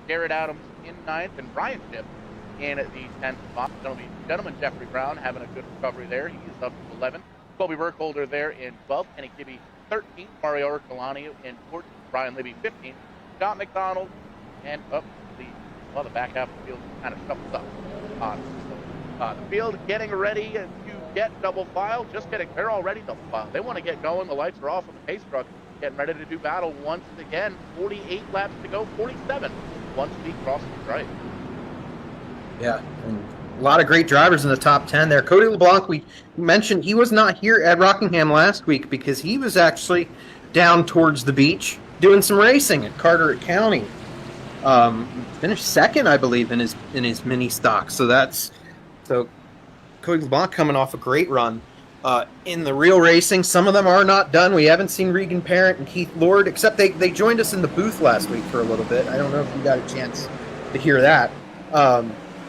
Garrett Adams in 9th. And Brian Shipp in the 10th spot. Gentleman Jeffrey Brown having a good recovery there. He is up to 11th. Colby Burkholder there in 12th. Kenny Gibby 13th. Mario Urcolani in 14th. Brian Libby 15th. Scott McDonald And up the back half of the field kind of shuffles up. The field getting ready to get double file. Just getting, they're already double file. They want to get going. The lights are off on the pace truck. Getting ready to do battle once again. 48 laps to go. 47 once we cross the stripe. Yeah, and a lot of great drivers in the top 10 there. Cody LeBlanc, we mentioned he was not here at Rockingham last week because he was actually down towards the beach doing some racing at Carteret County. Finished second, I believe, in his mini stock. So Cody LeBlanc coming off a great run. In the real racing, some of them are not done. We haven't seen Regan Parent and Keith Lord, except they joined us in the booth last week for a little bit. I don't know if you got a chance to hear that.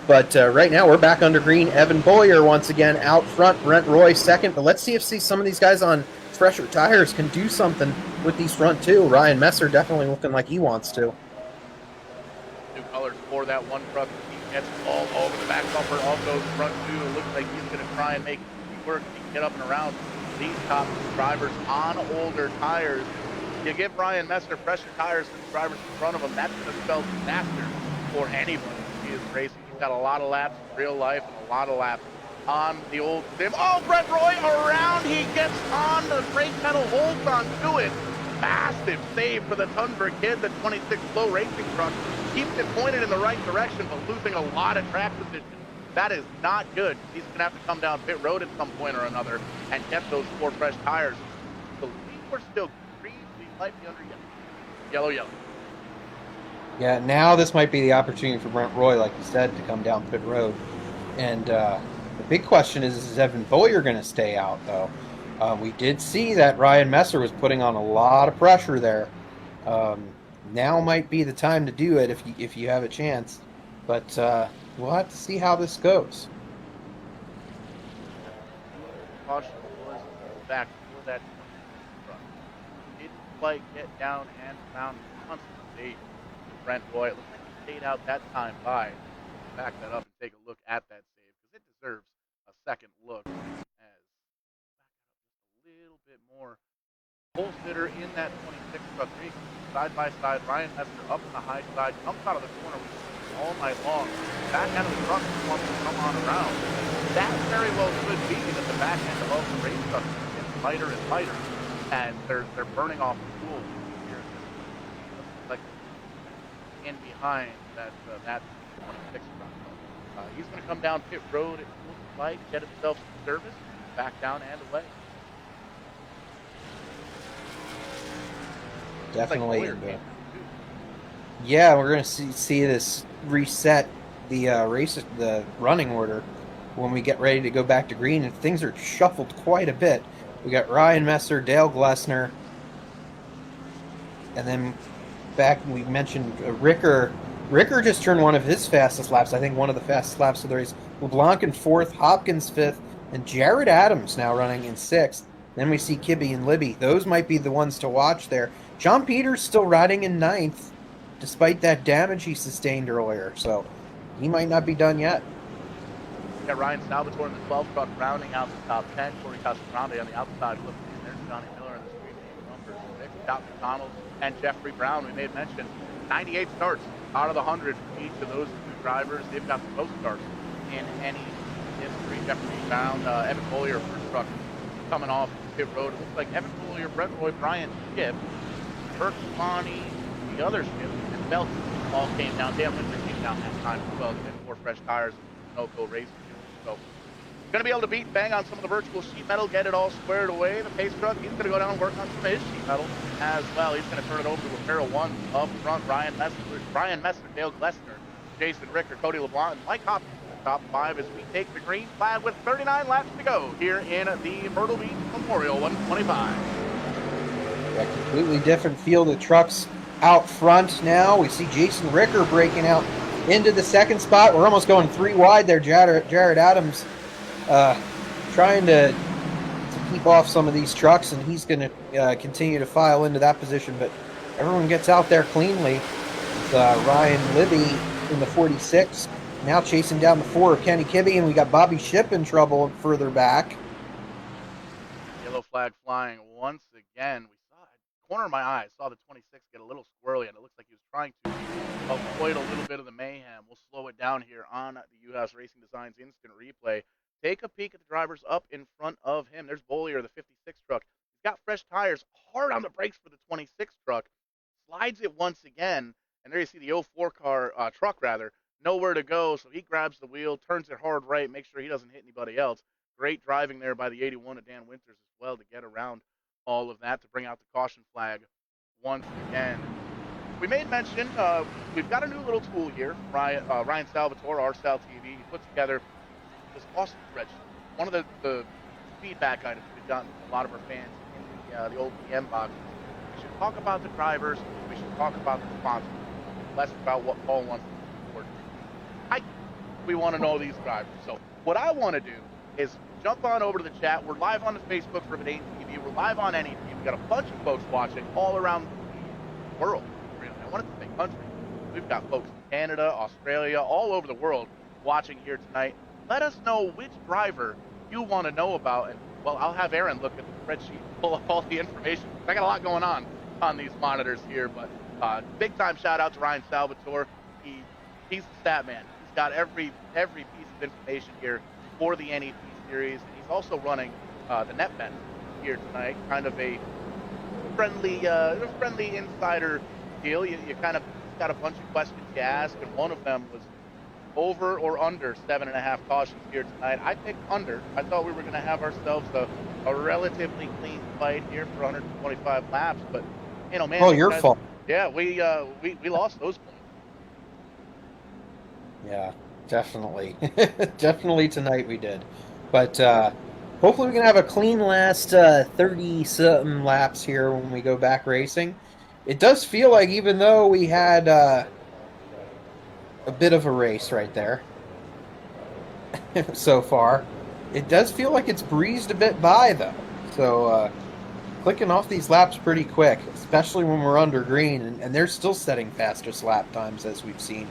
But right now we're back under green. Evan Boyer once again out front. Brent Roy second. But let's see if some of these guys on fresher tires can do something with these front two. Ryan Messer definitely looking like he wants to. New colors for that one truck. He gets all over the back bumper of those front two. It looks like he's going to try and make it work. He can get up and around these top drivers on older tires. You give Ryan Messer fresher tires to the drivers in front of him, that's going to spell disaster for anybody. He is racing. He's got a lot of laps in real life and a lot of laps on the old sim. Oh, Brent Roy around. He gets on the brake pedal, holds on to it. Massive save for the Tundra kid. The 26 Flow Racing truck keeps it pointed in the right direction, but losing a lot of track position. That is not good. He's going to have to come down pit road at some point or another and get those 4 fresh tires. I believe we're still green. We might be under yellow. Yellow. Yeah, now this might be the opportunity for Brent Roy, like you said, to come down pit road. And the big question is Evan Boyer going to stay out, though? We did see that Ryan Messer was putting on a lot of pressure there. Now might be the time to do it if you have a chance. But we'll have to see how this goes. Caution was back for that truck. Didn't quite get down and found constantly. Brent Roy, it looks like he stayed out that time by. Back that up and take a look at that save because it deserves a second look. As a little bit more pole sitter in that 26 truck race, side by side. Ryan Messer up on the high side, comes out of the corner all night long. Back end of the truck wants to come on around. That very well could be that the back end of the race truck gets lighter and lighter, and they're burning off the fuel here. Like in behind that 26 truck. He's going to come down pit road. It looks like get himself some service, back down and away. Definitely. Yeah, we're going to see this reset the running order when we get ready to go back to green, and things are shuffled quite a bit. We got Ryan Messer, Dale Glessner, and then back we mentioned Ricker. Ricker just turned one of his fastest laps. I think one of the fastest laps of the race. LeBlanc in 4th, Hopkins 5th, and Jared Adams now running in 6th. Then we see Kibbe and Libby. Those might be the ones to watch there. John Peters still riding in 9th, despite that damage he sustained earlier. So he might not be done yet. Got Ryan Salvatore in the 12th truck, rounding out the top 10. Corey Casagrande on the outside looking in. There's Johnny Miller in the street number 6. Scott McDonald and Jeffrey Brown, we made mention. 98 starts out of the 100 for each of those 2 drivers. They've got the most starts in any history. Jeffrey Brown, Evan Bollier, first truck coming off pit road. It looks like Evan Bollier, Brent Roy, Brian Skip, Kirk Lonnie, the other Skip, and Belton all came down. Dan Winter came down that time as well. And 4 fresh tires and no-go racing. So going to be able to beat Bang on some of the virtual sheet metal, get it all squared away. The pace truck, he's going to go down and work on some of his sheet metal as well. He's going to turn it over to apparel 1 up front. Ryan Messer, Dale Glessner, Jason Ricker, Cody LeBlanc, and Mike Hopkins. Top 5 as we take the green flag with 39 laps to go here in the Myrtle Beech Memorial 125. A completely different field of trucks out front now. We see Jason Ricker breaking out into the 2nd spot. We're almost going 3 wide there. Jared Adams trying to keep off some of these trucks, and he's going to continue to file into that position. But everyone gets out there cleanly. With Ryan Libby in the 46. Now chasing down the 4 of Kenny Kibbe, and we got Bobby Shipp in trouble further back. Yellow flag flying once again. We saw it. Corner of my eye, saw the 26 get a little squirrely, and it looks like he was trying to avoid a little bit of the mayhem. We'll slow it down here on the U.S. Racing Designs instant replay. Take a peek at the drivers up in front of him. There's Bollier, the 56 truck. He's got fresh tires, hard on the brakes for the 26 truck. Slides it once again, and there you see the 04 truck rather, nowhere to go. So he grabs the wheel, turns it hard right, makes sure he doesn't hit anybody else. Great driving there by the 81 of Dan Winters as well to get around all of that to bring out the caution flag once again. We made mention, we've got a new little tool here. Ryan Salvatore, RSal TV, he put together this awesome spreadsheet. One of the feedback items we've gotten from a lot of our fans in the old PM boxes. We should talk about the drivers. We should talk about the sponsors. Less about what Paul wants to report. We want to know these drivers. So what I want to do is jump on over to the chat. We're live on the Facebook for VidaneTV. We're live on NEP. We've got a bunch of folks watching all around the world. Really. I want to say country. We've got folks in Canada, Australia, all over the world watching here tonight. Let us know which driver you want to know about. And, well, I'll have Aaron look at the spreadsheet, pull up all the information. I got a lot going on these monitors here, but big time shout out to Ryan Salvatore. He's the stat man. He's got every piece of information here for the NEP series. And he's also running the net bet here tonight, kind of a friendly insider deal. You kind of got a bunch of questions you ask, and one of them was over or under 7.5 cautions here tonight. I picked under. I thought we were going to have ourselves a relatively clean fight here for 125 laps, but man. Oh, your fault. Yeah, we lost those points. Yeah, definitely. Definitely tonight we did. But hopefully we can have a clean last 30-something laps here when we go back racing. It does feel like, even though we had a bit of a race right there so far, it does feel like it's breezed a bit by, though. So clicking off these laps pretty quick, especially when we're under green, and they're still setting fastest lap times, as we've seen.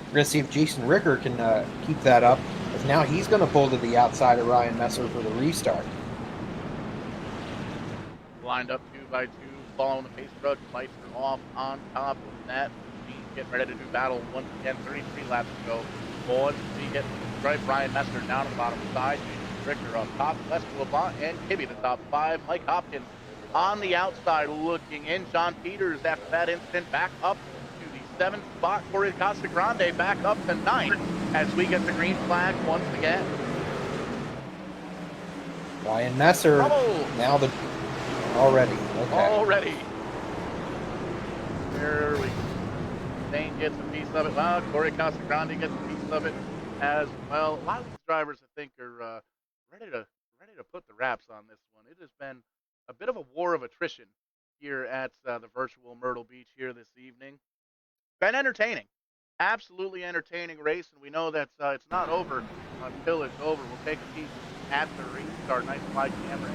We're going to see if Jason Ricker can keep that up, as now he's going to pull to the outside of Ryan Messer for the restart. Lined up 2 by 2, following the pace truck. Lights are off on top of that. Getting ready to do battle once again. 33 laps to go. Once we get right, Ryan Messer down on the bottom side. Jason Ricker up top. Lester LeBlanc and Kibbe the top 5. Mike Hopkins on the outside looking in. John Peters, after that incident, back up to the 7th spot. Corey Casagrande back up to 9th as we get the green flag once again. Ryan Messer now the already. There we go. Zane gets a piece of it. Well, Corey Casagrande gets a piece of it as well. A lot of these drivers, I think, are ready to put the wraps on this one. It has been a bit of a war of attrition here at the virtual Myrtle Beach here this evening. Been entertaining. Absolutely entertaining race, and we know that it's not over until it's over. We'll take a peek at the restart. Nice wide camera.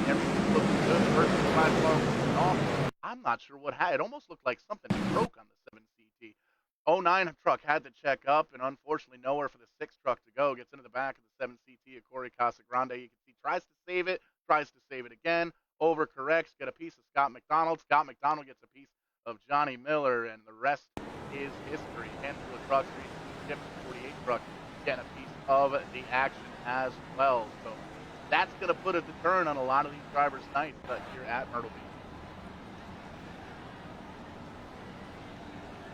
Everything looks good. First platform was off. I'm not sure what happened. It almost looked like something broke on the 7CT. 09 truck had to check up, and unfortunately nowhere for the 6 truck to go. Gets into the back of the 7CT of Corey Casagrande. You can see tries to save it again, overcorrects, get a piece of Scott McDonald. Scott McDonald gets a piece of Johnny Miller, and the rest is history. Handful of trucks, 48 truck, getting a piece of the action as well. So that's going to put a deterrent on a lot of these drivers' nights here at Myrtle Beach.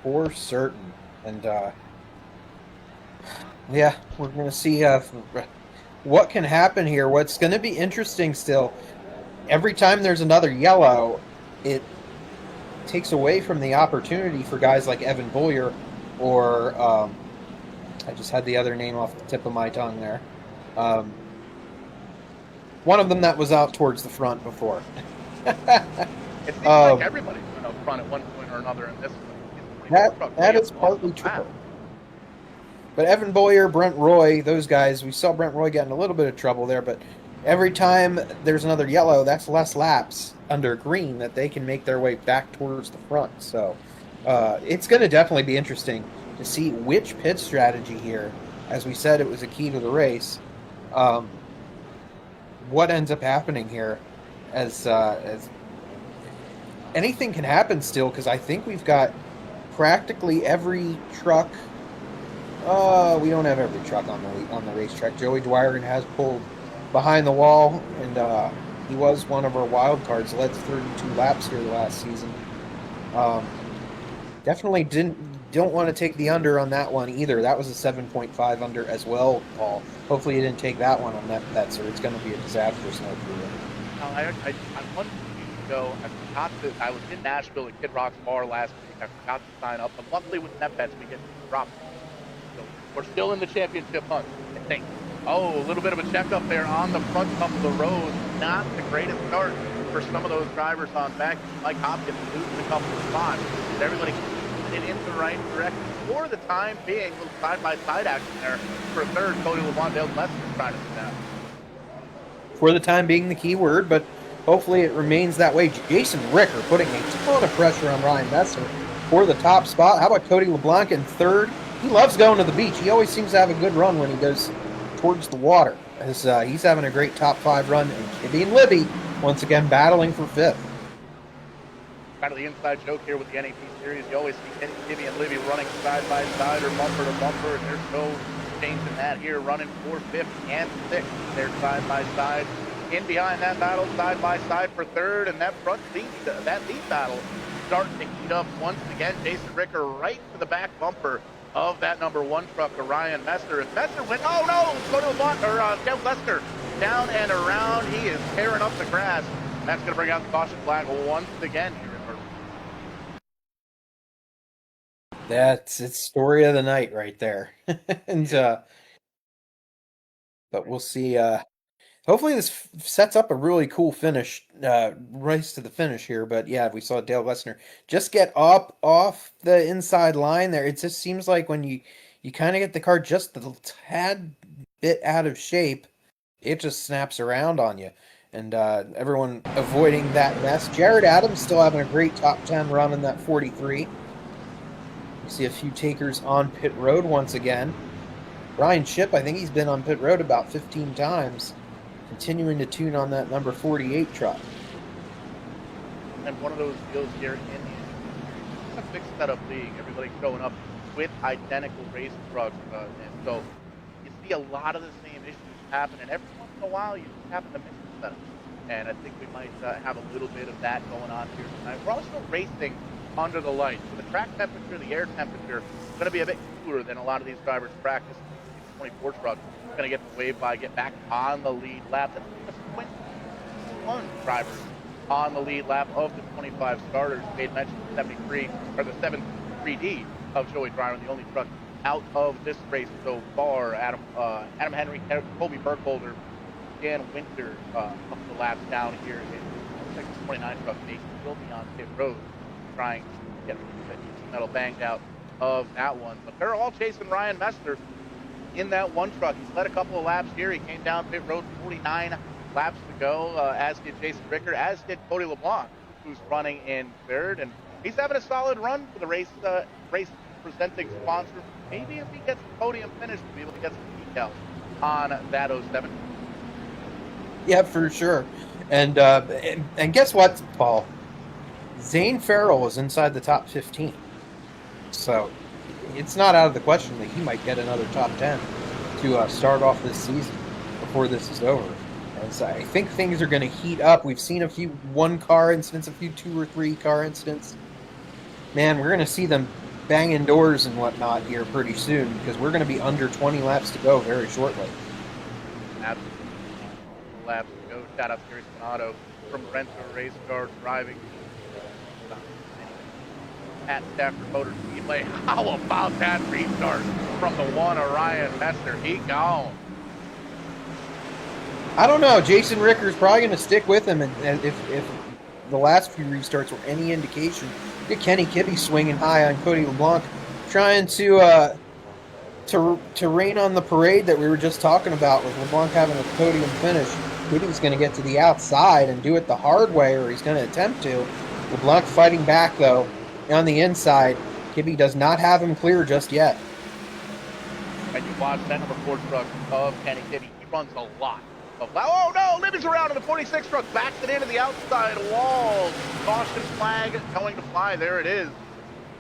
For certain. And yeah, we're going to see what can happen here. What's going to be interesting still, every time there's another yellow, it takes away from the opportunity for guys like Evan Bollier or I just had the other name off the tip of my tongue there. One of them that was out towards the front before. It seems like everybody's been up front at one point or another in this one. That is partly true. But Evan Bollier, Brent Roy, those guys, we saw Brent Roy get in a little bit of trouble there, but every time there's another yellow, that's less laps under green that they can make their way back towards the front. So it's going to definitely be interesting to see which pit strategy here, as we said, it was a key to the race. What ends up happening here as anything can happen still, because I think we've got practically every truck. We don't have every truck on the racetrack. Joey Dwyer has pulled behind the wall, and he was one of our wild cards. Led 32 laps here last season. Definitely don't want to take the under on that one either. That was a 7.5 under as well, Paul. Hopefully you didn't take that one on that bet, or it's going to be a disastrous night for you. I 1 week ago, I forgot that I was in Nashville at Kid Rock's bar last week. I forgot to sign up, but luckily with NEP bets we get dropped. So we're still in the championship hunt, I think. Oh, a little bit of a checkup there on the front of the road. Not the greatest start for some of those drivers on back. Mike Hopkins losing a couple of spots, but everybody it in the right direction for the time being. A little side-by-side action there for third. CodyLeBlancRacing trying to do that. For the time being, the key word, but hopefully it remains that way. Jason Ricker putting a ton of pressure on Ryan Messer for the top spot. How about Cody LeBlanc in third? He loves going to the beach. He always seems to have a good run when he goes towards the water. As he's having a great top 5 run. And Kibby and Libby once again battling for 5th. Kind of the inside joke here with the NEP series. You always see Kibby and Libby running side by side or bumper to bumper, and there's no change in that here. Running 4th, 5th, and 6th. They're side by side. In behind that battle, side by side for third, and that lead battle starting to heat up once again. Jason Ricker right to the back bumper of that number 1 truck, Ryan Messer. If Messer went, oh no, go to Jeff Lester down and around. He is tearing up the grass. That's going to bring out the caution flag once again here in Myrtle. That's its story of the night right there. And but we'll see. Hopefully this sets up a really cool finish, race to the finish here. But yeah, we saw Dale Lesnar just get up off the inside line there. It just seems like when you kind of get the car just a tad bit out of shape, it just snaps around on you. And everyone avoiding that mess. Jared Adams still having a great top 10 run in that 43. You see a few takers on pit road once again. Ryan Shipp, I think he's been on pit road about 15 times. Continuing to tune on that number 48 truck. And one of those deals here in the it's a fixed setup league. Everybody's showing up with identical race trucks. And so you see a lot of the same issues happen. And every once in a while, you just happen to miss the setup. And I think we might have a little bit of that going on here tonight. We're also racing under the lights. So the track temperature, the air temperature, is going to be a bit cooler than a lot of these drivers practice. 24 truck going to get the wave by, get back on the lead lap. That's 21 drivers on the lead lap of the 25 starters. Made mention of 73 or the 73D of Joey Dwyer, the only truck out of this race so far. Adam Henry, Colby Burkholder, Dan Winter, a couple of laps down here in the 29 truck. They will be on pit road trying to get the metal banged out of that one. But they're all chasing Ryan Messer in that 1 truck. He's led a couple of laps here. He came down pit road 49 laps to go, as did Jason Ricker, as did Cody LeBlanc, who's running in 3rd. And he's having a solid run for the race presenting sponsor. Maybe if he gets the podium finish, we'll be able to get some details on that 07. Yeah, for sure. And guess what, Paul? Zane Farrell was inside the top 15. So it's not out of the question that he might get another top 10 to start off this season before this is over. And so I think things are going to heat up. We've seen a few 1-car incidents, a few 2 or 3 car incidents. Man, we're going to see them banging doors and whatnot here pretty soon because we're going to be under 20 laps to go very shortly. Absolutely. Laps to go. Shout out to Gary Spinato from Lorenzo Race Car driving at Stafford Motor Speedway. How about that restart from the 1 Ryan Messer? He gone. I don't know. Jason Ricker's probably going to stick with him, and if the last few restarts were any indication, get Kenny Kibbe swinging high on Cody LeBlanc, trying to rain on the parade that we were just talking about with LeBlanc having a podium finish. Kibbe's going to get to the outside and do it the hard way, or he's going to attempt to. LeBlanc fighting back, though, on the inside. Kibbe does not have him clear just yet. And you watch that number 4 truck of Kenny Kibbe. He runs a lot. Oh no, Libby's around in the 46 truck, backs it into the outside wall. Caution flag going to fly. There it is.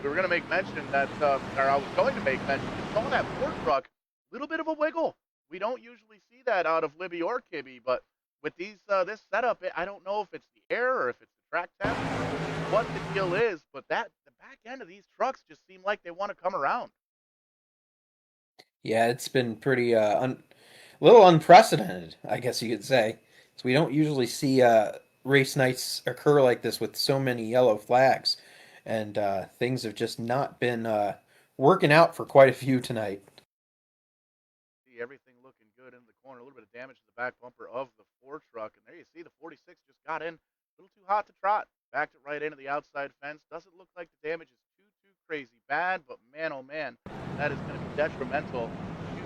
we were going to make mention that, or I was going to make mention, you saw that Ford truck, a little bit of a wiggle. We don't usually see that out of Libby or Kibby, but with these this setup, I don't know if it's the air or if it's the track test or what the deal is, but the back end of these trucks just seem like they want to come around. Yeah, it's been pretty little unprecedented, I guess you could say. So we don't usually see race nights occur like this with so many yellow flags, and things have just not been working out for quite a few tonight. See everything looking good in the corner. A little bit of damage to the back bumper of the Ford truck, and there you see the 46 just got in a little too hot to trot. Backed it right into the outside fence. Doesn't look like the damage is too crazy bad, but man, oh man, that is going to be detrimental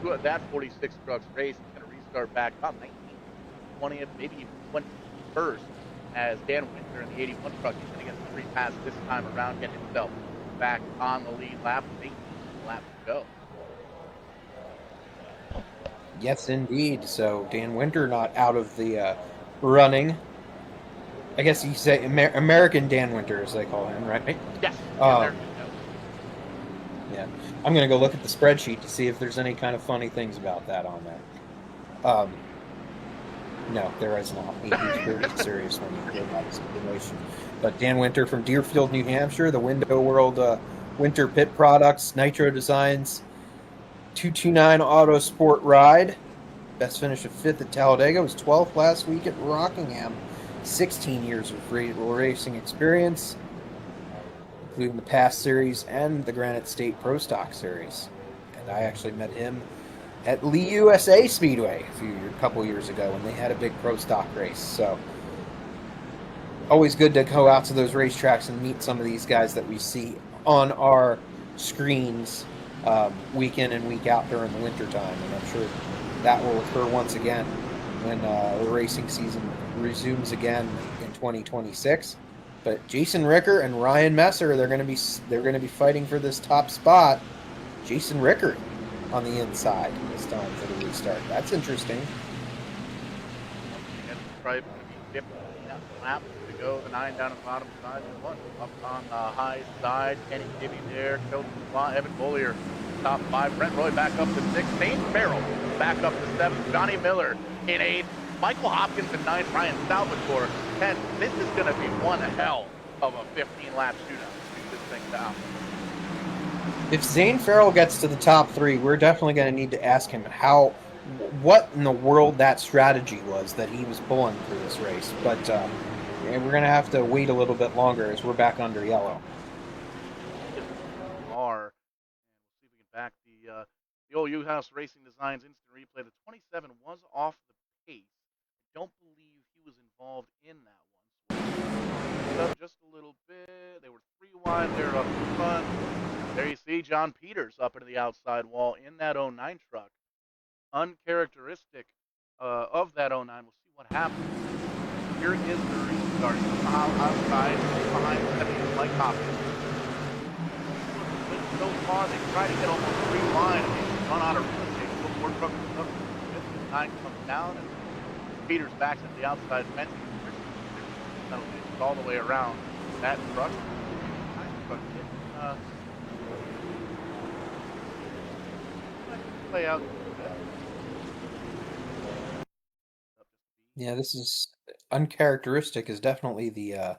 to that 46 truck's race. It's going to restart back up 19th, 20th, maybe even 21st, as Dan Winter in the 81 truck is going to get the free pass this time around, get himself back on the lead lap with 18 laps to go. Yes, indeed. So Dan Winter not out of the running. I guess you say American Dan Winter, as they call him, right? Yes. Yeah. I'm going to go look at the spreadsheet to see if there's any kind of funny things about that on there. No, there is not. He's pretty serious when you hear about the situation. But Dan Winter from Deerfield, New Hampshire, the Window World Winter Pit Products, Nitro Designs, 229 Auto Sport Ride. Best finish of 5th at Talladega. Was 12th last week at Rockingham. 16 years of racing experience, including the Pass Series and the Granite State Pro Stock Series. And I actually met him at Lee USA Speedway a couple years ago when they had a big Pro Stock race. So always good to go out to those racetracks and meet some of these guys that we see on our screens week in and week out during the wintertime. And I'm sure that will occur once again when the racing season resumes again in 2026. But Jason Ricker and Ryan Messer, they're going to be fighting for this top spot. Jason Ricker on the inside this time for the restart. That's interesting. Again, stripe going to be 15 laps to go. The 9 down on the bottom side. The 1 up on the high side. Kenny Gibby there. Evan Bollier top 5. Brent Roy back up to 6. Zane Farrell back up to 7. Johnny Miller in 8th. Michael Hopkins in 9th. Ryan Salvatore 10th. This is going to be one hell of a 15-lap shootout to shoot this thing down. If Zane Farrell gets to the top 3, we're definitely going to need to ask him what in the world that strategy was that he was pulling for this race. But we're going to have to wait a little bit longer as we're back under yellow. We'll see if we can back the old U-House Racing Designs instant replay. The 27 was off the pace. I don't believe he was involved in that one. So just a little bit. They were 3 wide there up in front. There you see John Peters up into the outside wall in that 09 truck. Uncharacteristic of that 09. We'll see what happens. Here is the restart. Somehow outside, behind 70 Mike Hopkins. So far, they try to get almost 3 wide. They run out of real estate. So 4 trucks up to 5th, 9 comes down, and Peters backs into the outside fence. All the way around that truck. Play out. Yeah, this is uncharacteristic. Is definitely the.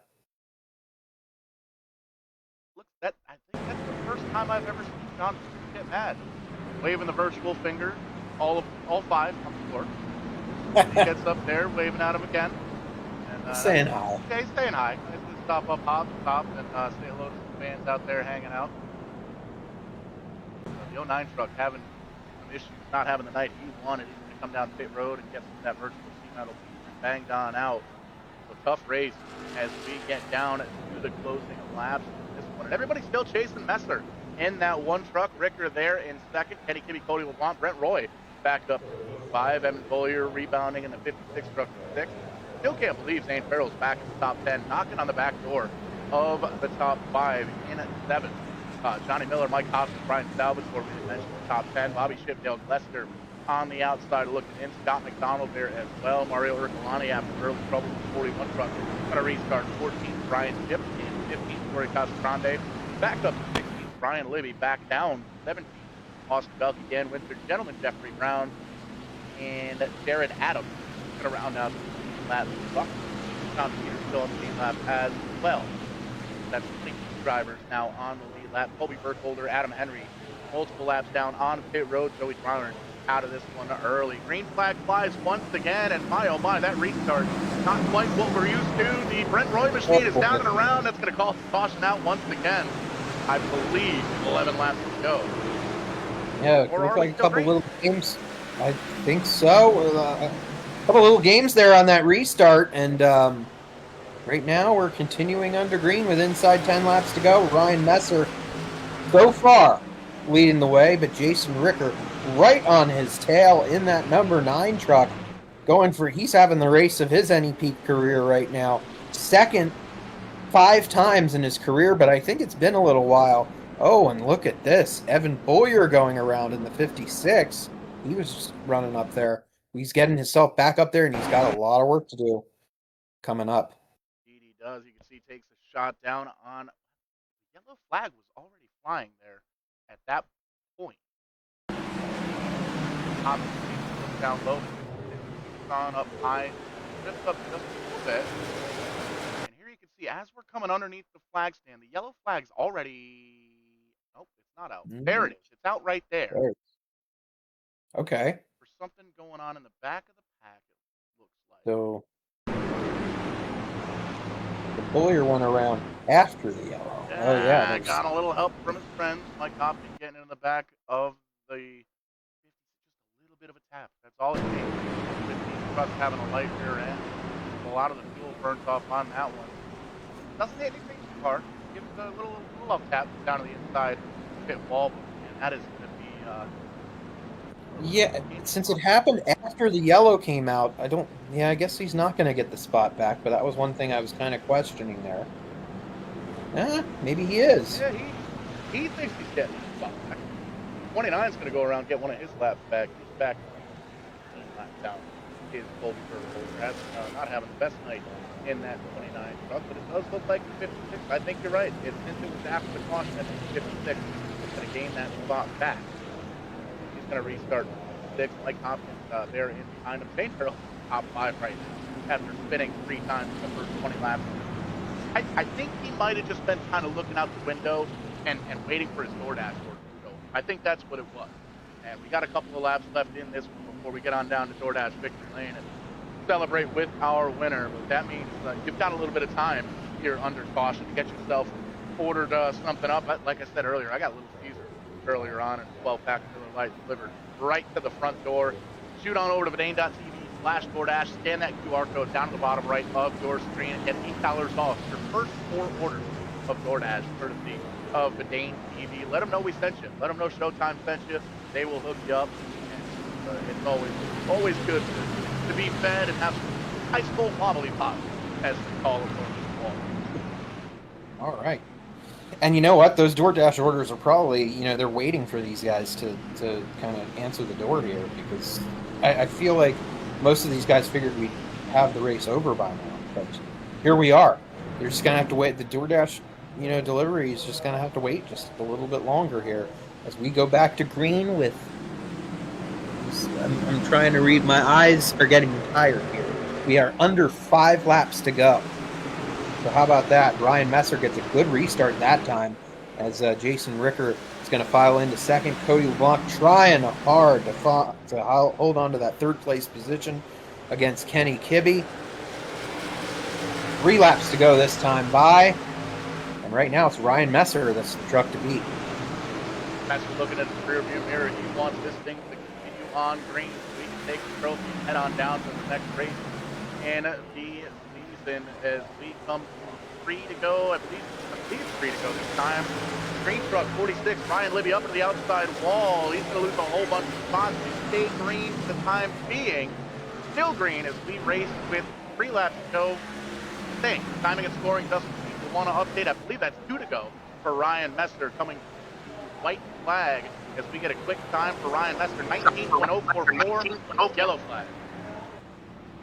Look, I think that's the first time I've ever seen John get mad. Waving the virtual finger, all 5 on the floor. He gets up there, waving at him again. And, saying hi. Okay, staying high. Just stop up top and say hello to some fans out there hanging out. The 09 truck having some issues, not having the night he wanted. He's going to come down pit road and get some of that virtual C-metal banged on out. So tough race as we get down to the closing of laps in this one. And everybody's still chasing Messer in that 1 truck. Ricker there in 2nd. Kenny Kibby, Cody LeBlanc, Brent Roy back up to 5. Evan Bollier rebounding in the 56 truck to 6. Still can't believe Zane Farrell's back in the top 10, knocking on the back door of the top 5 in 7th. Johnny Miller, Mike Hopkins, Brian Salvatore, we mentioned the top 10. Bobby Shipdale, Glester on the outside looking in. Scott McDonald there as well. Mario Urcolani after early trouble with the 41 truck. Going to restart 14th. Brian Ship in 15th. Corey Casagrande back up to 16th. Brian Libby back down 17. Austin Belk again, Winter Gentleman, Jeffrey Brown, and Jared Adams. Going to round out the lap. Tom Peters still on the lead lap as well. That's 22 drivers now on the lead lap. Colby Burkholder, Adam Henry, multiple laps down on pit road. Joey Browner out of this one early. Green flag flies once again, and my oh my, that restart, not quite what we're used to. The Brent Roy machine is down and around. That's going to call caution out once again. I believe 11 laps to go. Yeah, it looked like a couple little games. I think so. A couple little games there on that restart, and right now we're continuing under green with inside 10 laps to go. Ryan Messer so far leading the way, but Jason Ricker right on his tail in that number 9 truck, he's having the race of his NEP career right now. Second 5 times in his career, but I think it's been a little while. Oh, and look at this. Evan Boyer going around in the 56. He was just running up there. He's getting himself back up there, and he's got a lot of work to do coming up. Indeed he does. You can see he takes a shot down on the yellow flag was already flying there at that point. Looks down low. On up high. Drifts up just a little bit. And here you can see as we're coming underneath the flag stand, the yellow flag's already... Nope, it's not out. There it is. It's out right there. Okay. There's something going on in the back of the pack, it looks like. So the Boyer went around after the yellow. Yeah, got a little help from his friends. Mike Hopkins getting in the back of the... Just a little bit of a tap. That's all it takes. With these trucks having a light rear end, a lot of the fuel burnt off on that one. Doesn't hit anything too hard. Gives it a little love tap down to the inside pit wall, and that is going to be... yeah, since it happened after the yellow came out, I guess he's not going to get the spot back, but that was one thing I was kind of questioning there. Maybe he is. Yeah, he thinks he's getting the spot back. 29 is going to go around and get one of his laps back. He's back lap down. His Colby Burkholder not having the best night in that 29 truck, but it does look like the 56. I think you're right. Since it was after the caution, I think the 56 is going to gain that spot back. He's going to restart 6. Mike Hopkins there in kind of St. Charles top 5 right now after spinning 3 times in the first 20 laps. I think he might have just been kind of looking out the window and waiting for his DoorDash order to go. I think that's what it was. And we got a couple of laps left in this one before we get on down to DoorDash Victory Lane and celebrate with our winner. But that means you've got a little bit of time here under caution to get yourself ordered something up. Like I said earlier, I got Little Caesar earlier on, and 12-pack Miller Lite delivered right to the front door. Shoot on over to VidaneTV/DoorDash, scan that QR code down to the bottom right of your screen, and get $8 off your first 4 orders of DoorDash, courtesy of VidaneTV. Let them know we sent you. Let them know Showtime sent you. They will hook you up. And, it's always good to be fed and have some ice cold wobbly pops, as they call them on this wall. All right. And you know what? Those DoorDash orders are probably, they're waiting for these guys to kind of answer the door here, because I feel like most of these guys figured we'd have the race over by now. But here we are. They're just going to have to wait. The DoorDash, delivery is just going to have to wait just a little bit longer here as we go back to green with... I'm trying to read. My eyes are getting tired here. We are under 5 laps to go. So how about that? Ryan Messer gets a good restart that time as Jason Ricker is going to file into second. Cody LeBlanc trying hard to hold on to that 3rd place position against Kenny Kibbe. 3 laps to go this time by. And right now it's Ryan Messer that's the truck to beat. Messer looking at the rear view mirror. He wants this thing to continue on green so we can take the trophy and head on down to the next race in the season as we come 3 to go. I believe it's 3 to go this time. Green truck 46, Ryan Libby up to the outside wall. He's going to lose a whole bunch of spots. He stayed green for the time being. Still green as we race with 3 laps to go. Same timing and scoring doesn't seem to want to update. I believe that's 2 to go for Ryan Messer coming to white flag as we get a quick time for Ryan Messer, 19.044, yellow flag.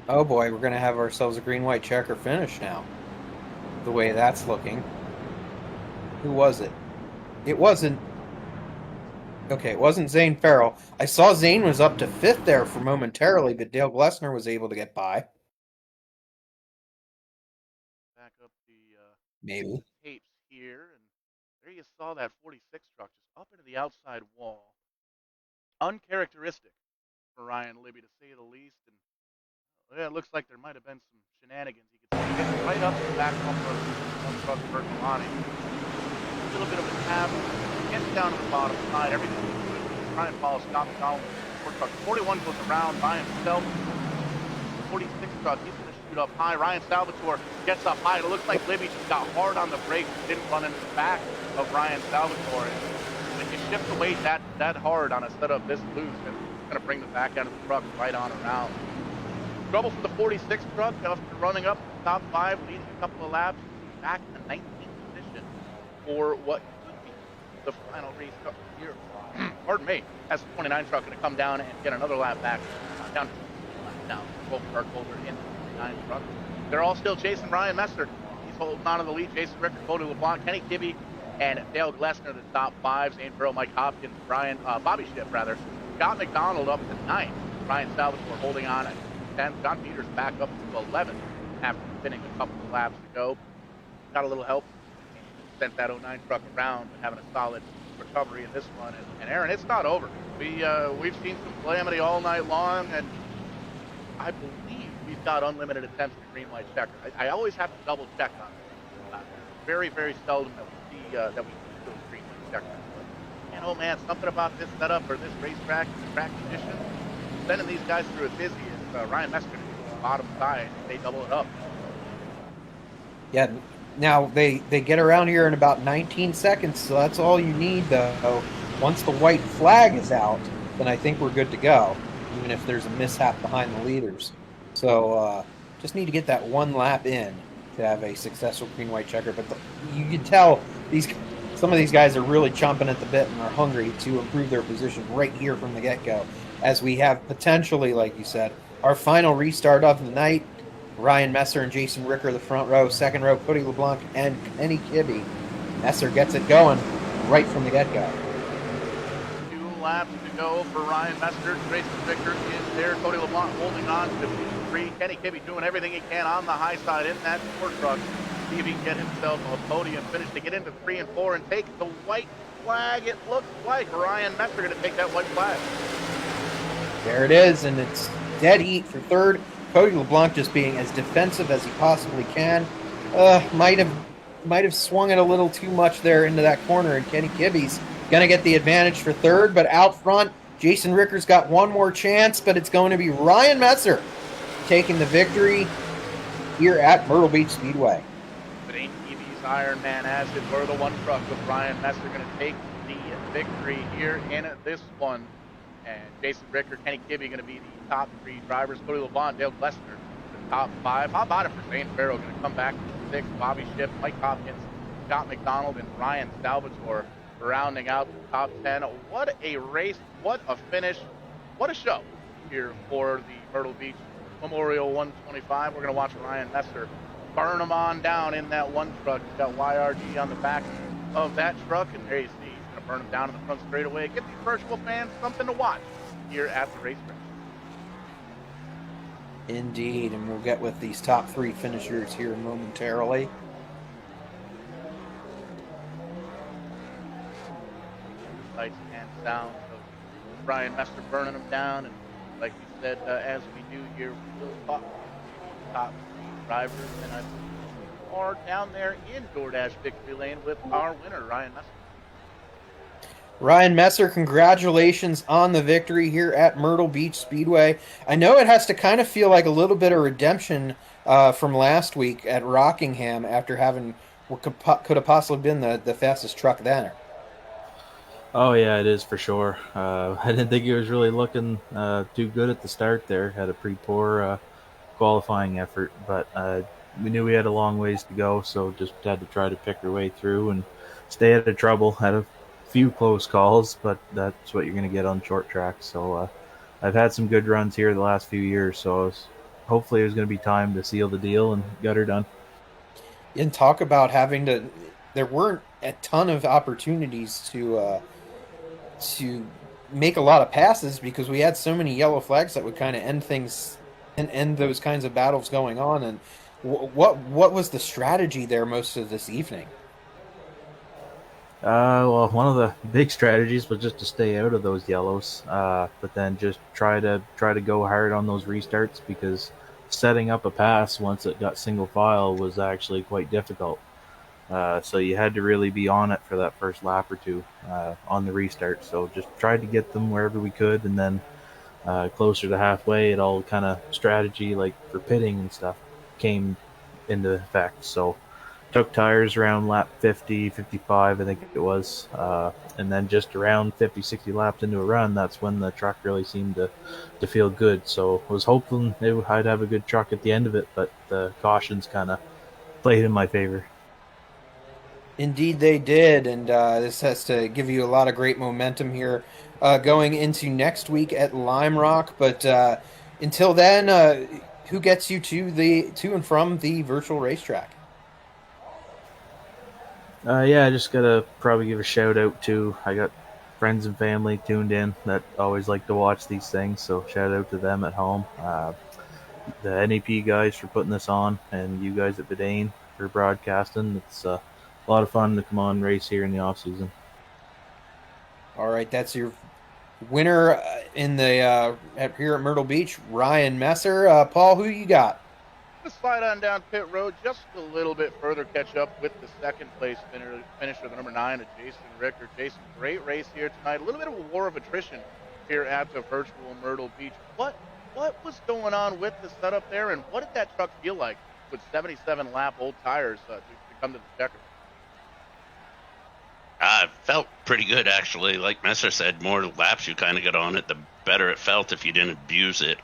Oh boy, we're going to have ourselves a green-white checker finish now. The way that's looking. Who was it? It wasn't. Okay, it wasn't Zane Farrell. I saw Zane was up to fifth there for momentarily, but Dale Glessner was able to get by. Back up Maybe. the tapes here, and there you saw that 46 truck just up into the outside wall. Uncharacteristic for Ryan Libby, to say the least. And yeah, it looks like there might have been some shenanigans. You can see getting right up to the back bumper of one truck Bertolani. A little bit of a tap, gets down to the bottom side. Everything is good. Try and follow Scott McDonald. Truck 41 goes around by himself. 46 truck, he's going to shoot up high. Ryan Salvatore gets up high. It looks like Libby just got hard on the brakes and didn't run into the back of Ryan Salvatore. When you shift the weight that hard on a setup this loose, it's going to bring the back end of the truck right on around. Trouble for the 46 truck after running up the top five, leading a couple of laps, back in the 19th position for what could be the final race here. Pardon me, as the 29 truck going to come down and get another lap back, down to down. Both Clark Holder in the 29 truck. They're all still chasing Ryan Messer. He's holding on to the lead. Jason Ricker, Cody LeBlanc, Kenny Kibbe, and Dale Glessner, the top five. Zane Farrell, Mike Hopkins, Bobby Schiff, rather. Scott McDonald up to 9th. Ryan Salvatore holding on at 10th. John Peters back up to 11th after spinning a couple of laps to go. Got a little help. Sent that 09 truck around, but having a solid recovery in this one. And Aaron, it's not over. We've seen some calamity all night long, and I believe we've got unlimited attempts at green light checker. I always have to double check on this. Very, very seldom that we see those green light checkers. But man, oh man, something about this setup or this racetrack, track condition, sending these guys through it busy. Is Ryan Messer to the bottom side. They double it up. Yeah. Now they get around here in about 19 seconds, so that's all you need. Though once the white flag is out, then I think we're good to go. Even if there's a mishap behind the leaders. So just need to get that one lap in to have a successful green-white checker. But you can tell some of these guys are really chomping at the bit and are hungry to improve their position right here from the get-go. As we have potentially, like you said, our final restart of the night. Ryan Messer and Jason Ricker, the front row. Second row, Cody LeBlanc and Kenny Kibbe. Messer gets it going right from the get-go. 2 laps to go for Ryan Messer. Jason Ricker is there. Cody LeBlanc holding on to 3. Kenny Kibbe doing everything he can on the high side in that sport truck. See if he can get himself a podium finish to get into 3 and 4 and take the white flag. It looks like Ryan Messer going to take that white flag. There it is, and it's dead heat for third. Cody LeBlanc just being as defensive as he possibly can. Might have swung it a little too much there into that corner, and Kenny Kibbe's going to get the advantage for third, but out front, Jason Ricker's got one more chance, but it's going to be Ryan Messer taking the victory here at Myrtle Beach Speedway. VidaneTV's Iron Man has it. We're the one truck with Ryan Messer going to take the victory here in this one. And Jason Ricker, Kenny Kibbe going to be the top 3 drivers. Cody LeBlanc, Dale Glessner, the top 5. How about it for Zane Farrell? Going to come back to 6. Bobby Schiff, Mike Hopkins, Scott McDonald, and Ryan Salvatore rounding out the top 10. What a race. What a finish. What a show here for the Myrtle Beech Memorial 125. We're going to watch Ryan Messer burn them on down in that one truck. He's got YRG on the back of that truck, and there you see he's going to burn them down in the front straightaway. Get these virtual fans something to watch here at the racetrack. Indeed, and we'll get with these top 3 finishers here momentarily. Lights and sound of Ryan Messer burning them down, and like we said, as we do here, we will talk to top 3 drivers, and I are down there in DoorDash Victory Lane with our winner, Ryan Messer. Ryan Messer, congratulations on the victory here at Myrtle Beach Speedway. I know it has to kind of feel like a little bit of redemption from last week at Rockingham after having what could have possibly been the fastest truck then. Oh, yeah, it is for sure. I didn't think he was really looking too good at the start there. Had a pretty poor qualifying effort, but we knew we had a long ways to go, so just had to try to pick our way through and stay out of trouble. Had a few close calls, but that's what you're going to get on short tracks. So I've had some good runs here the last few years, so hopefully it was going to be time to seal the deal and got her done. And talk about having to – there weren't a ton of opportunities to make a lot of passes because we had so many yellow flags that would kind of end things and end those kinds of battles going on. And what was the strategy there most of this evening? Well, one of the big strategies was just to stay out of those yellows, but then just try to go hard on those restarts because setting up a pass once it got single file was actually quite difficult. So you had to really be on it for that first lap or two on the restart. So just tried to get them wherever we could, and then closer to halfway, it all kind of strategy like for pitting and stuff came into effect. So took tires around lap 50, 55, I think it was. And then just around 50, 60 laps into a run, that's when the truck really seemed to feel good. So I was hoping I'd have a good truck at the end of it, but the cautions kind of played in my favor. Indeed, they did, and this has to give you a lot of great momentum here going into next week at Lime Rock. But until then, who gets you to and from the virtual racetrack? Yeah, I just gotta probably give a shout out to I got friends and family tuned in that always like to watch these things, so shout out to them at home. The NEP guys for putting this on, and you guys at Vidane for broadcasting. It's a lot of fun to come on and race here in the off season. All right, that's your winner in the here at Myrtle Beach, Ryan Messer. Paul, who you got? Let's slide on down pit road just a little bit further, catch up with the second place finisher, the number 9, Jason Richter. Jason, great race here tonight. A little bit of a war of attrition here at the virtual Myrtle Beach. What was going on with the setup there, and what did that truck feel like with 77 lap old tires to come to the checker? Felt pretty good, actually. Like Messer said, more laps you kind of got on it, the better it felt if you didn't abuse it.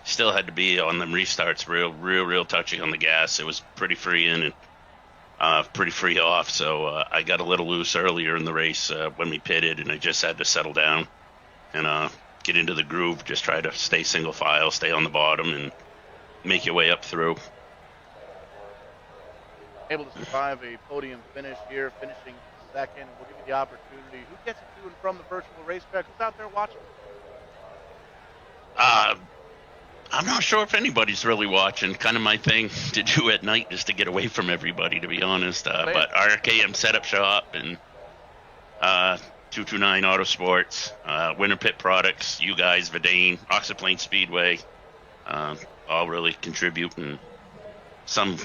Still had to be on them restarts real touchy on the gas. It was pretty free in and pretty free off. So I got a little loose earlier in the race when we pitted, and I just had to settle down and get into the groove. Just try to stay single file, stay on the bottom, and make your way up through. Able to survive a podium finish here, finishing second. We'll give you the opportunity. Who gets you to and from the virtual racetrack? Who's out there watching? I'm not sure if anybody's really watching. Kind of my thing to do at night is to get away from everybody, to be honest. But RKM Setup Shop and 229 Autosports, Winter Pit Products, you guys, Vidane, Oxyplane Speedway, all really contribute in some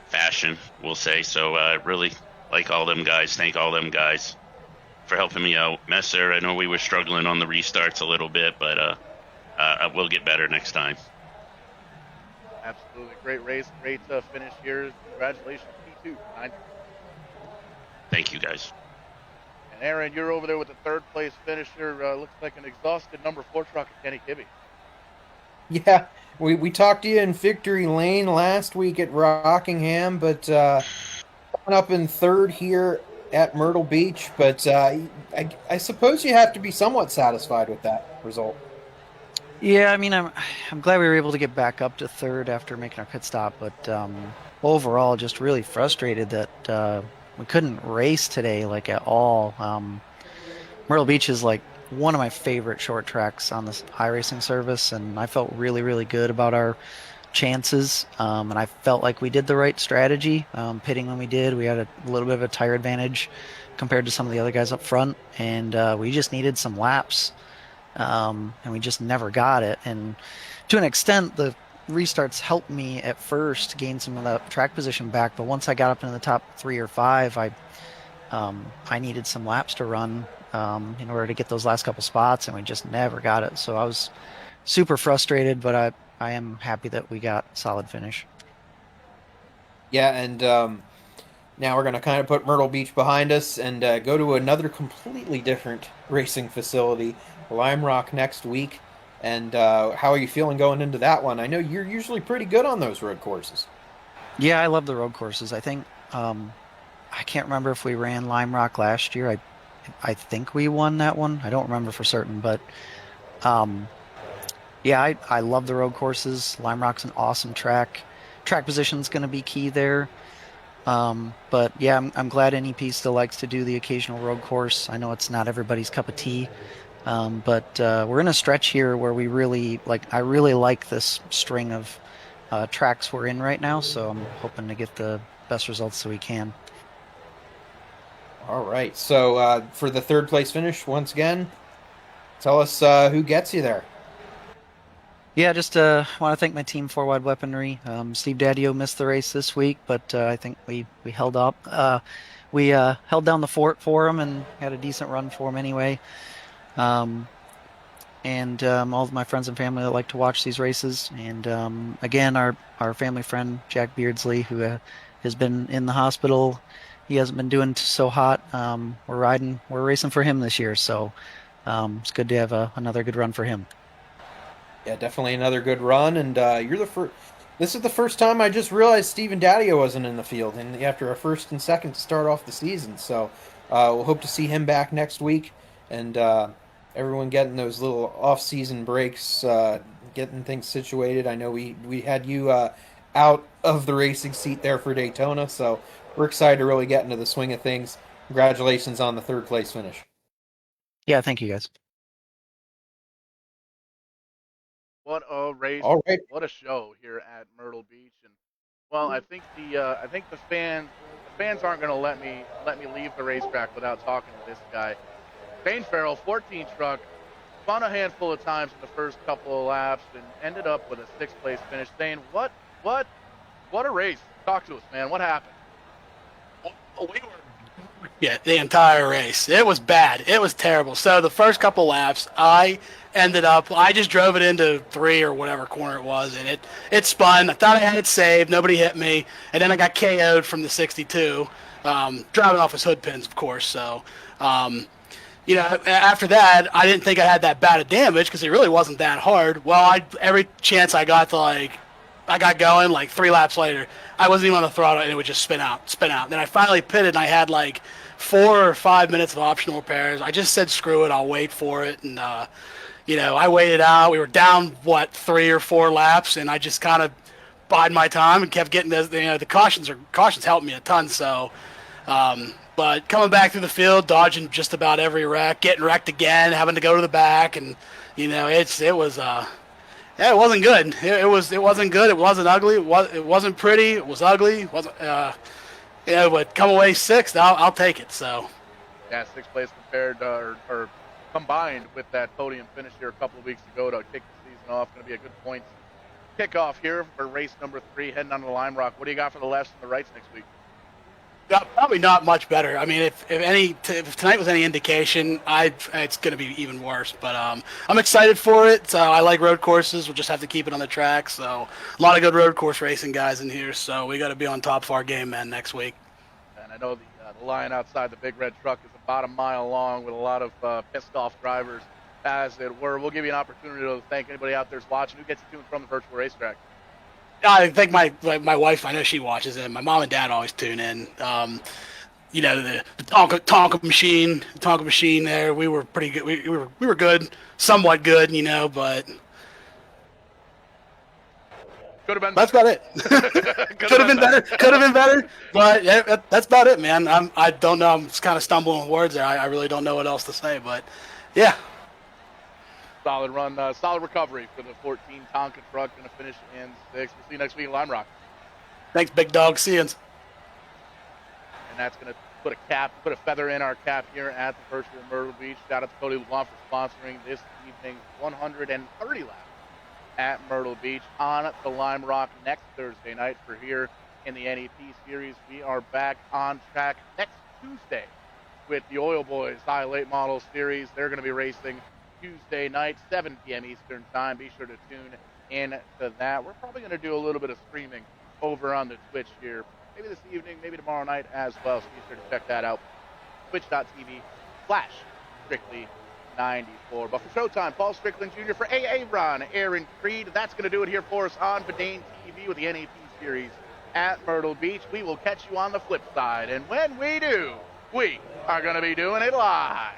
fashion, we'll say. So really like all them guys. Thank all them guys for helping me out. Messer, I know we were struggling on the restarts a little bit, but we'll get better next time. Absolutely. Great race. Great finish here. Congratulations, P2. Thank you, guys. And Aaron, you're over there with the third place finisher. Looks like an exhausted number 4 truck at Kenny Kibbe. Yeah, we talked to you in Victory Lane last week at Rockingham, but coming up in third here at Myrtle Beach. But I suppose you have to be somewhat satisfied with that result. Yeah, I mean, I'm glad we were able to get back up to third after making our pit stop, but overall, just really frustrated that we couldn't race today, like, at all. Myrtle Beach is like one of my favorite short tracks on this iRacing service, and I felt really good about our chances, and I felt like we did the right strategy, pitting when we did. We had a little bit of a tire advantage compared to some of the other guys up front, and we just needed some laps. And we just never got it. And to an extent, the restarts helped me at first gain some of the track position back. But once I got up into the top 3 or 5, I needed some laps to run in order to get those last couple spots, and we just never got it. So I was super frustrated, but I am happy that we got a solid finish. Yeah, and now we're going to kind of put Myrtle Beach behind us and go to another completely different racing facility, Lime Rock, next week. And how are you feeling going into that one? I know you're usually pretty good on those road courses. Yeah, I love the road courses. I think I can't remember if we ran Lime Rock last year. I think we won that one. I don't remember for certain, but yeah, I love the road courses. Lime Rock's an awesome track. Track position's going to be key there. But yeah, I'm glad NEP still likes to do the occasional road course. I know it's not everybody's cup of tea, but we're in a stretch here where we really like. I really like this string of tracks we're in right now, so I'm hoping to get the best results that we can. All right. So for the third place finish, once again, tell us who gets you there. Yeah, just want to thank my team, Four Wide Weaponry. Steve Daddio missed the race this week, but I think we held up. We held down the fort for him and had a decent run for him anyway. Um, and all of my friends and family that like to watch these races. And again, our family friend Jack Beardsley, who has been in the hospital. He hasn't been doing so hot. We're racing for him this year, so it's good to have another good run for him. Yeah, definitely another good run, and you're the first. This is the first time I just realized Steven Daddio wasn't in the field, and after a first and second to start off the season, so we'll hope to see him back next week, and everyone getting those little off-season breaks, getting things situated. I know we had you out of the racing seat there for Daytona, so we're excited to really get into the swing of things. Congratulations on the third place finish. Yeah, thank you guys. What a race! All right. What a show here at Myrtle Beach. And well, I think the fans aren't going to let me leave the racetrack without talking to this guy. Shane Farrell, 14 truck, spun a handful of times in the first couple of laps and ended up with a 6th place finish. Shane, what a race! Talk to us, man. What happened? Yeah, the entire race. It was bad. It was terrible. So the first couple laps, I just drove it into 3 or whatever corner it was, and it spun. I thought I had it saved. Nobody hit me. And then I got KO'd from the 62, driving off his hood pins, of course. So, after that, I didn't think I had that bad of damage because it really wasn't that hard. Well, every chance I got to, I got going, 3 laps later, I wasn't even on the throttle, and it would just spin out. Then I finally pitted, and I had 4 or 5 minutes of optional repairs. I just said, screw it, I'll wait for it. And, I waited out. We were down, 3 or 4 laps, and I just kind of bided my time and kept getting the cautions helped me a ton. So, but coming back through the field, dodging just about every wreck, getting wrecked again, having to go to the back, and, it wasn't good. It wasn't good. It wasn't ugly. It wasn't pretty. It was ugly. It wasn't. But come away 6th, I'll take it. So. Yeah, 6th place compared or combined with that podium finish here a couple of weeks ago to kick the season off. Going to be a good points kickoff here for race number 3, heading on to the Lime Rock. What do you got for the lefts and the rights next week? Probably not much better. I mean, if tonight was any indication, it's going to be even worse. But I'm excited for it. I like road courses. We'll just have to keep it on the track. So a lot of good road course racing guys in here. So we got to be on top of our game, man, next week. And I know the line outside the big red truck is about a mile long with a lot of pissed off drivers, as it were. We'll give you an opportunity to thank anybody out there who's watching. Who gets you to and from the virtual racetrack? I think my wife, I know she watches it. My mom and dad always tune in. The Tonka machine there, we were pretty good. We were good, somewhat good, but could have been. That's about it. Could have been better. Could have been better. But yeah, that's about it, man. I don't know. I'm just kind of stumbling with words there. I really don't know what else to say. But yeah. Solid run, solid recovery for the 14 Tonka truck. Going to finish in 6th. We'll see you next week in Lime Rock. Thanks, big dog. See you. And that's going to put a feather in our cap here at the virtual Myrtle Beach. Shout out to Cody LeBlanc for sponsoring this evening's 130 lap at Myrtle Beach on the Lime Rock next Thursday night. For here in the NEP series, we are back on track next Tuesday with the Oil Boys High Late Model Series. They're going to be racing Tuesday night, 7 p.m. Eastern Time. Be sure to tune in to that. We're probably going to do a little bit of streaming over on the Twitch here, maybe this evening, maybe tomorrow night as well. So be sure to check that out. Twitch.tv/Strictly94. But for Showtime, Paul Strickland Jr. for AA Ron, Aaron Creed. That's going to do it here for us on VidaneTV with the NEP series at Myrtle Beach. We will catch you on the flip side. And when we do, we are going to be doing it live.